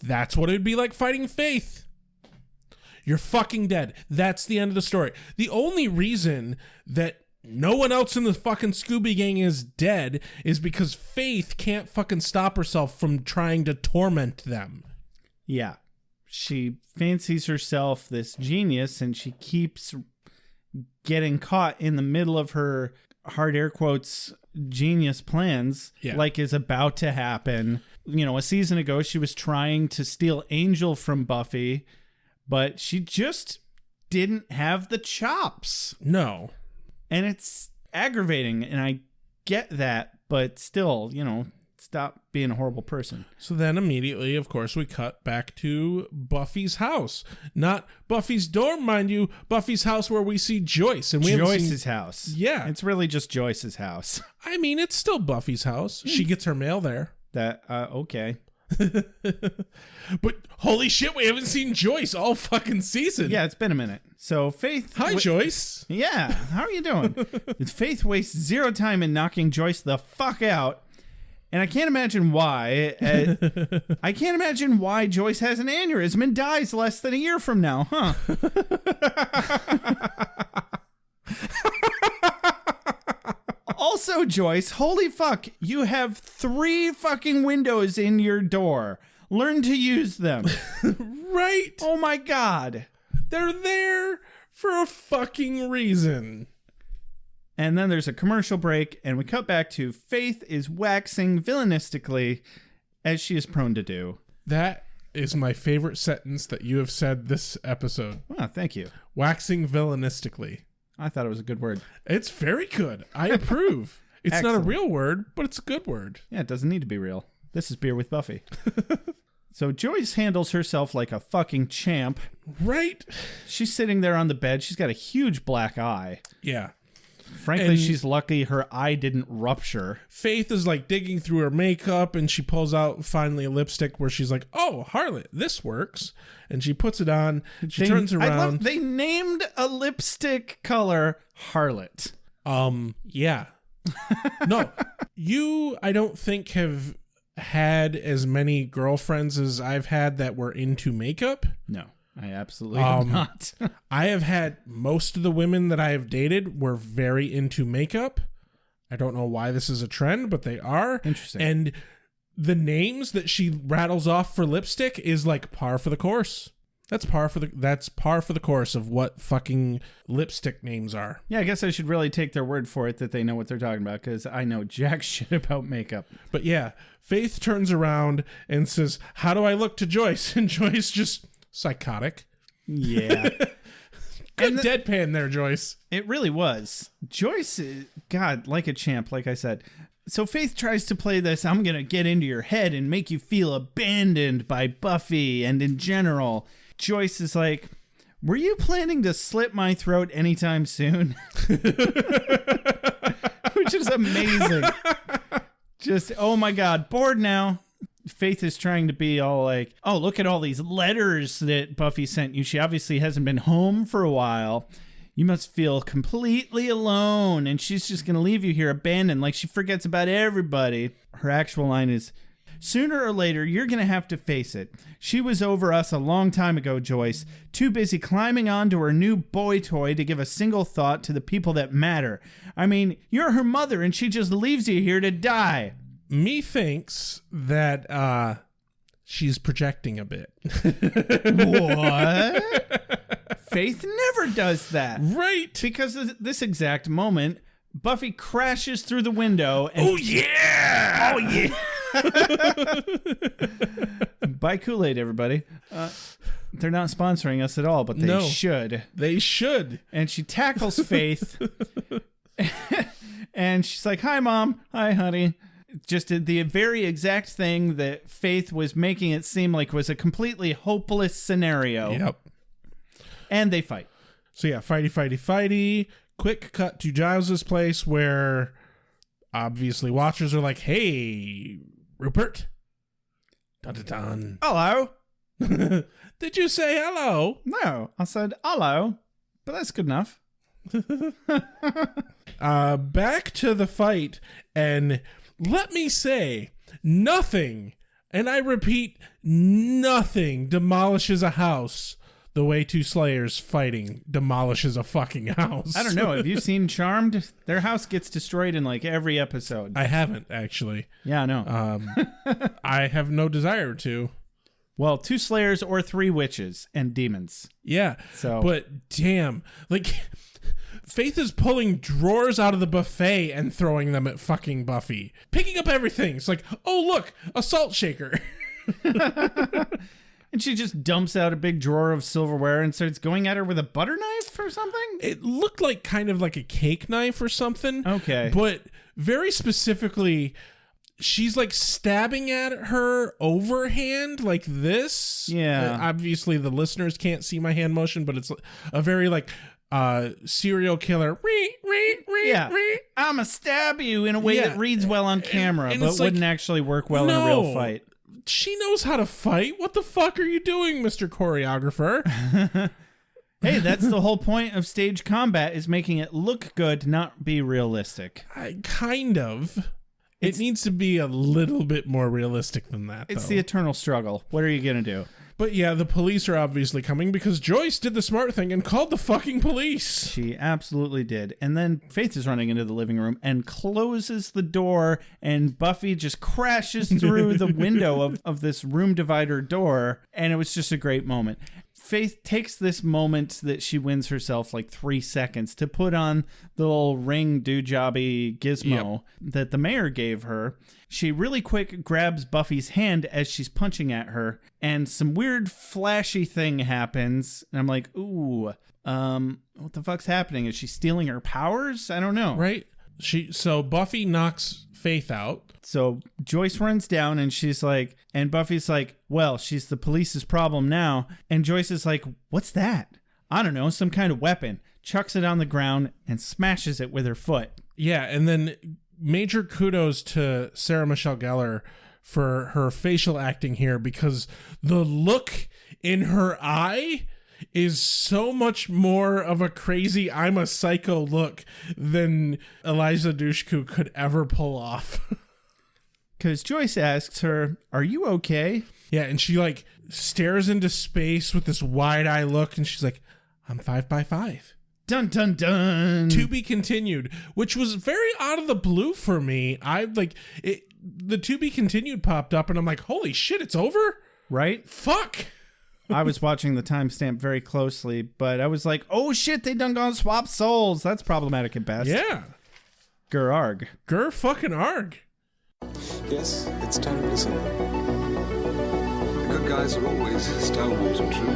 That's what it would be like fighting Faith. You're fucking dead. That's the end of the story. The only reason that no one else in the fucking Scooby Gang is dead is because Faith can't fucking stop herself from trying to torment them. Yeah. She fancies herself this genius and she keeps getting caught in the middle of her hard air quotes genius plans, like is about to happen. You know, a season ago she was trying to steal Angel from Buffy, but she just didn't have the chops. No. And it's aggravating, and I get that, but still, you know, stop being a horrible person. So then immediately, of course, we cut back to Buffy's house. Not Buffy's dorm, mind you, Buffy's house where we see Joyce. And we Joyce's house. Yeah. It's really just Joyce's house. I mean, it's still Buffy's house. She gets her mail there. Okay. But holy shit, we haven't seen Joyce all fucking season. Yeah, it's been a minute. So Faith... Hi, Joyce. Yeah, how are you doing? Faith wastes zero time in knocking Joyce the fuck out. And I can't imagine why. I can't imagine why Joyce has an aneurysm and dies less than a year from now, huh? Also, Joyce, holy fuck, you have 3 fucking windows in your door. Learn to use them. Right? Oh my god. They're there for a fucking reason. And then there's a commercial break, and we cut back to Faith is waxing villainistically, as she is prone to do. That is my favorite sentence that you have said this episode. Oh, thank you. Waxing villainistically. I thought it was a good word. It's very good. I approve. It's not a real word, but it's a good word. Yeah, it doesn't need to be real. This is Beer with Buffy. So Joyce handles herself like a fucking champ. Right? She's sitting there on the bed. She's got a huge black eye. Yeah. Frankly, And she's lucky her eye didn't rupture. Faith is like digging through her makeup and she pulls out finally a lipstick where she's like, oh, Harlot, this works. And she puts it on. She turns around. They named a lipstick color Harlot. Yeah. No, I don't think have had as many girlfriends as I've had that were into makeup. No, I absolutely have not. I have had most of the women that I have dated were very into makeup. I don't know why this is a trend, but they are. Interesting. And the names that she rattles off for lipstick is like par for the course. That's par for the course of what fucking lipstick names are. Yeah, I guess I should really take their word for it that they know what they're talking about, because I know jack shit about makeup. But yeah, Faith turns around and says, how do I look to Joyce? And Joyce just psychotic. Yeah. Good deadpan there, Joyce. It really was. Joyce, God, like a champ, like I said. So Faith tries to play this, I'm going to get into your head and make you feel abandoned by Buffy and in general. Joyce is like, were you planning to slit my throat anytime soon? Which is amazing. Just, oh my God, bored now. Faith is trying to be all like, oh, look at all these letters that Buffy sent you. She obviously hasn't been home for a while. You must feel completely alone, and she's just going to leave you here abandoned, like she forgets about everybody. Her actual line is, sooner or later, you're going to have to face it. She was over us a long time ago, Joyce, too busy climbing onto her new boy toy to give a single thought to the people that matter. I mean, you're her mother, and she just leaves you here to die. Methinks that she's projecting a bit. What? Faith never does that. Right. Because of this exact moment, Buffy crashes through the window and... Oh, yeah! Oh, yeah! Buy Kool-Aid, everybody. They're not sponsoring us at all, but they should. They should. And she tackles Faith. And she's like, hi, Mom. Hi, honey. Just did the very exact thing that Faith was making it seem like was a completely hopeless scenario. Yep. And they fight. So yeah, fighty. Quick cut to Giles's place where obviously watchers are like, hey, Rupert. Dun-dun-dun. Hello. Did you say hello? No, I said hello, but that's good enough. Back to the fight, and let me say, nothing, and I repeat, nothing demolishes a house the way two Slayers fighting demolishes a fucking house. I don't know. Have you seen Charmed? Their house gets destroyed in like every episode. I haven't, actually. Yeah, I know. I have no desire to. Well, 2 Slayers or 3 witches and demons. Yeah. So, but damn, like Faith is pulling drawers out of the buffet and throwing them at fucking Buffy. Picking up everything. It's like, oh, look, a salt shaker. And she just dumps out a big drawer of silverware and starts going at her with a butter knife or something? It looked like kind of like a cake knife or something. Okay. But very specifically, she's like stabbing at her overhand like this. Yeah. Obviously, the listeners can't see my hand motion, but it's a very like serial killer. Yeah. I'ma stab you in a way that reads well on camera, and but it's like, wouldn't actually work well in a real fight. She knows how to fight. What the fuck are you doing, Mr. Choreographer? Hey, that's the whole point of stage combat, is making it look good, not be realistic. Kind of. It needs to be a little bit more realistic than that, It's though. the eternal struggle. What are you going to do? But yeah, the police are obviously coming because Joyce did the smart thing and called the fucking police. She absolutely did. And then Faith is running into the living room and closes the door, and Buffy just crashes through the window of this room divider door, and it was just a great moment. Faith takes this moment that she wins herself like 3 seconds to put on the little ring do-jobby gizmo that the mayor gave her. She really quick grabs Buffy's hand as she's punching at her, and some weird flashy thing happens. And I'm like, ooh, what the fuck's happening? Is she stealing her powers? I don't know. Right? So Buffy knocks Faith out. So Joyce runs down and she's like, and Buffy's like, well, she's the police's problem now. And Joyce is like, what's that? I don't know, some kind of weapon. chucks it on the ground, and smashes it with her foot. Yeah, and then major kudos to Sarah Michelle Gellar for her facial acting here, because the look in her eye is so much more of a crazy I'm a psycho look than Eliza Dushku could ever pull off. Because Joyce asks her, "Are you okay?" Yeah, and she like stares into space with this wide-eye look, and she's like, "I'm 5x5. Dun dun dun. To be continued," which was very out of the blue for me. I like it. The to be continued popped up, and I'm like, "Holy shit, it's over!" Right? Fuck. I was watching the timestamp very closely, but I was like, "Oh shit, they done gone swap souls." That's problematic at best. Yeah. Gur-arg. Fucking arg. Yes, it's terribly simple. The good guys are always stalwart and true.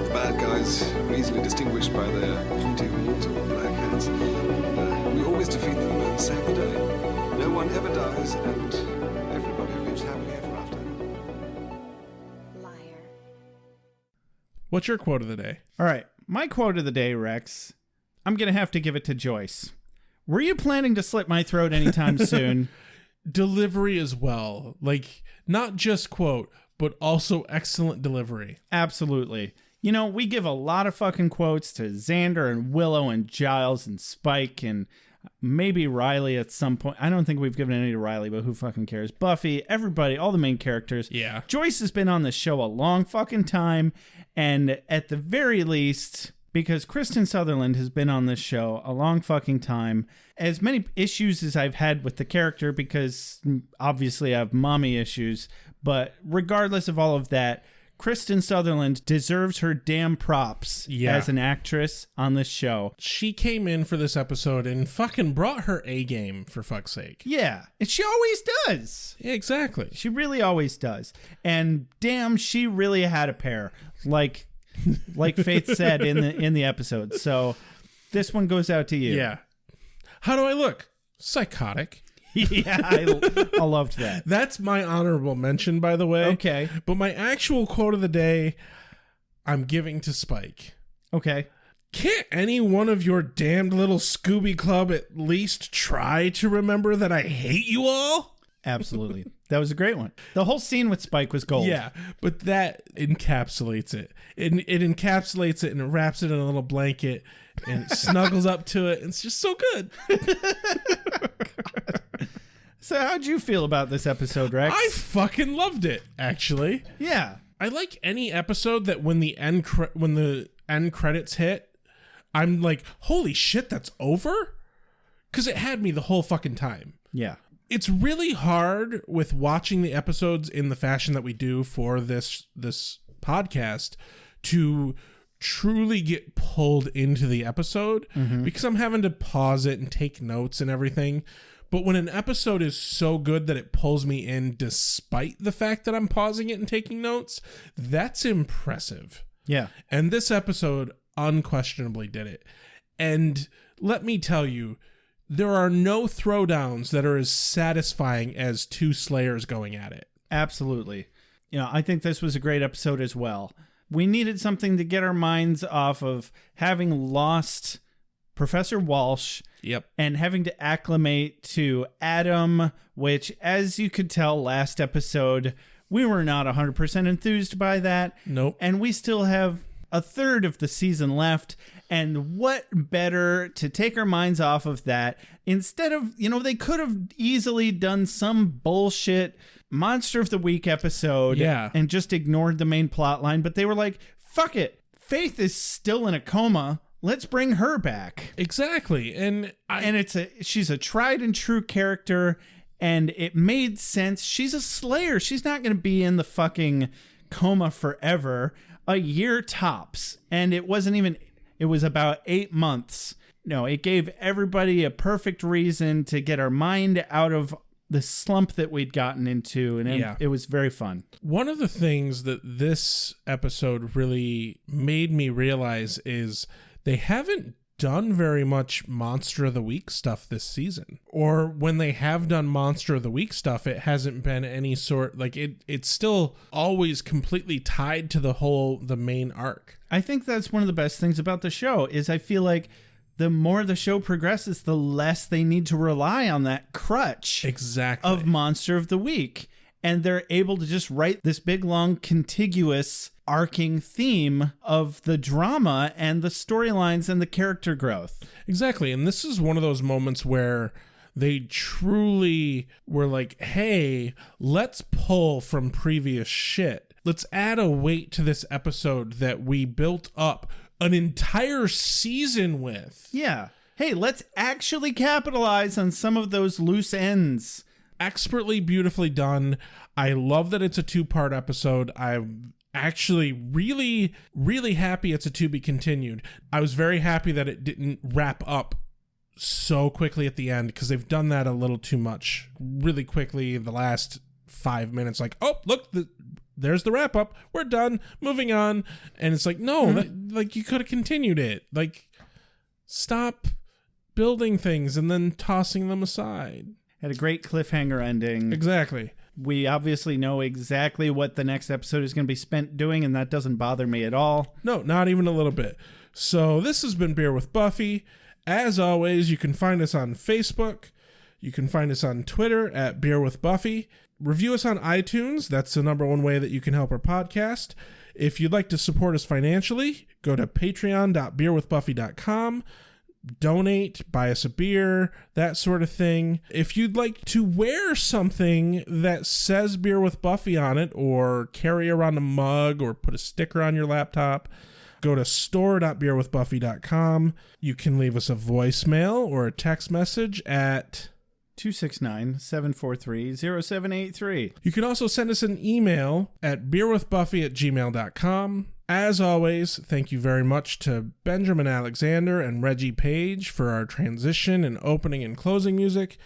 The bad guys are easily distinguished by their pointy horns or black hats. We always defeat them and save the day. No one ever dies, and everybody lives happily ever after. Liar. What's your quote of the day? All right, my quote of the day, Rex. I'm going to have to give it to Joyce. Were you planning to slit my throat anytime soon? Delivery as well. Like, not just quote, but also excellent delivery. Absolutely. You know, we give a lot of fucking quotes to Xander and Willow and Giles and Spike and maybe Riley at some point. I don't think we've given any to Riley, but who fucking cares? Buffy, everybody, all the main characters. Yeah. Joyce has been on the show a long fucking time, and at the very least, because Kristen Sutherland has been on this show a long fucking time, as many issues as I've had with the character, because obviously I have mommy issues, but regardless of all of that, Kristen Sutherland deserves her damn props as an actress on this show. She came in for this episode and fucking brought her A game, for fuck's sake. Yeah, and she always does. Yeah, exactly. She really always does. And damn, she really had a pair, like Faith said in the episode. So this one goes out to you. Yeah. How do I look? Psychotic. Yeah, I loved that. That's my honorable mention, by the way. Okay. But my actual quote of the day, I'm giving to Spike. Okay. Can't any one of your damned little Scooby Club at least try to remember that I hate you all? Absolutely. That was a great one. The whole scene with Spike was gold. Yeah, but that encapsulates it. It encapsulates it and wraps it in a little blanket and it snuggles up to it. And it's just so good. So how'd you feel about this episode, Rex? I fucking loved it, actually. Yeah. I like any episode that when the end credits hit, I'm like, holy shit, that's over? Because it had me the whole fucking time. Yeah. It's really hard with watching the episodes in the fashion that we do for this podcast to truly get pulled into the episode, because I'm having to pause it and take notes and everything. But when an episode is so good that it pulls me in despite the fact that I'm pausing it and taking notes, that's impressive. Yeah. And this episode unquestionably did it. And let me tell you, there are no throwdowns that are as satisfying as two Slayers going at it. Absolutely. You know, I think this was a great episode as well. We needed something to get our minds off of having lost Professor Walsh. Yep. And having to acclimate to Adam, which, as you could tell last episode, we were not 100% enthused by that. Nope. And we still have a third of the season left. And what better to take our minds off of that instead of, you know, they could have easily done some bullshit Monster of the Week episode and just ignored the main plot line. But they were like, fuck it. Faith is still in a coma. Let's bring her back. Exactly. And she's a tried and true character, and it made sense. She's a Slayer. She's not going to be in the fucking coma forever. A year tops. And it was about 8 months. No, it gave everybody a perfect reason to get our mind out of the slump that we'd gotten into, and it was very fun. One of the things that this episode really made me realize is they haven't done very much Monster of the Week stuff this season. Or when they have done Monster of the Week stuff, it hasn't been any sort, like it's still always completely tied to the main arc. I think that's one of the best things about the show is I feel like the more the show progresses, the less they need to rely on that crutch Exactly. of Monster of the Week. And they're able to just write this big, long, contiguous, arcing theme of the drama and the storylines and the character growth. Exactly. And this is one of those moments where they truly were like, hey, let's pull from previous shit. Let's add a weight to this episode that we built up an entire season with. Yeah. Hey, let's actually capitalize on some of those loose ends. Expertly, beautifully done. I love that it's a 2-part episode. I'm actually really, really happy it's a to be continued. I was very happy that it didn't wrap up so quickly at the end, because they've done that a little too much really quickly in the last 5 minutes. Like, oh, look, there's the wrap up. We're done. Moving on. And it's like, no, like you could have continued it. Like, stop building things and then tossing them aside. Had a great cliffhanger ending. Exactly. We obviously know exactly what the next episode is going to be spent doing, and that doesn't bother me at all. No, not even a little bit. So this has been Beer with Buffy. As always, you can find us on Facebook. You can find us on Twitter at Beer with Buffy. Review us on iTunes. That's the number one way that you can help our podcast. If you'd like to support us financially, go to patreon.beerwithbuffy.com. Donate, buy us a beer, that sort of thing. If you'd like to wear something that says Beer with Buffy on it, or carry around a mug, or put a sticker on your laptop, go to store.beerwithbuffy.com. You can leave us a voicemail or a text message at 269-743-0783. You can also send us an email at beerwithbuffy@gmail.com. As always, thank you very much to Benjamin Alexander and Reggie Page for our transition and opening and closing music.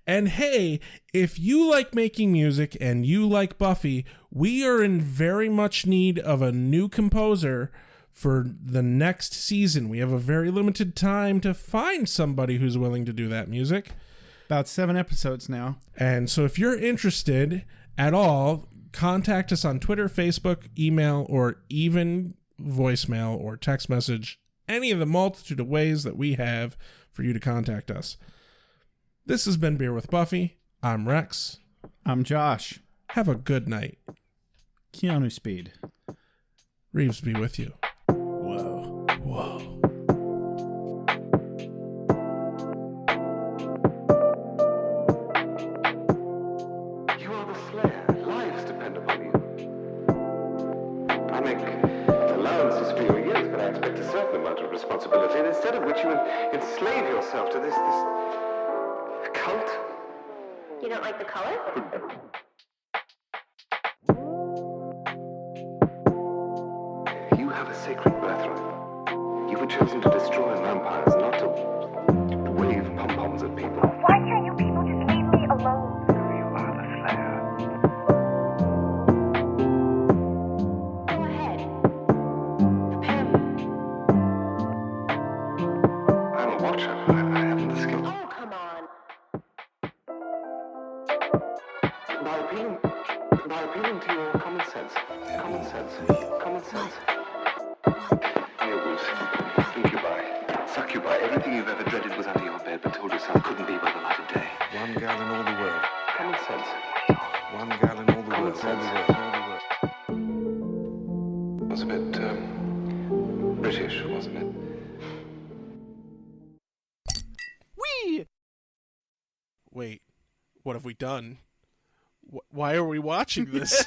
And hey, if you like making music and you like Buffy, we are in very much need of a new composer for the next season. We have a very limited time to find somebody who's willing to do that music. About 7 episodes now. And so if you're interested at all, contact us on Twitter, Facebook, email, or even voicemail or text message. Any of the multitude of ways that we have for you to contact us. This has been Beer with Buffy. I'm Rex. I'm Josh. Have a good night. Keanu Speed. Reeves be with you. Whoa. Whoa. Responsibility, and instead of which you enslave yourself to this cult. You don't like the color? You have a sacred birthright. You were chosen to destroy vampires, not to wave pom-poms at people. Why can't you people just leave me alone? You are the Slayer. Go ahead. Prepare me. I'm a watcher. I haven't the skill. Oh, come on. By appealing to your common sense. Earwolves, incubi, succubi, everything you've ever dreaded was under your bed, but told yourself couldn't be by the light of day. One girl in all the world. Common sense. One girl in all the world. It was a bit, British, wasn't it? Wait, what have we done? Why are we watching this?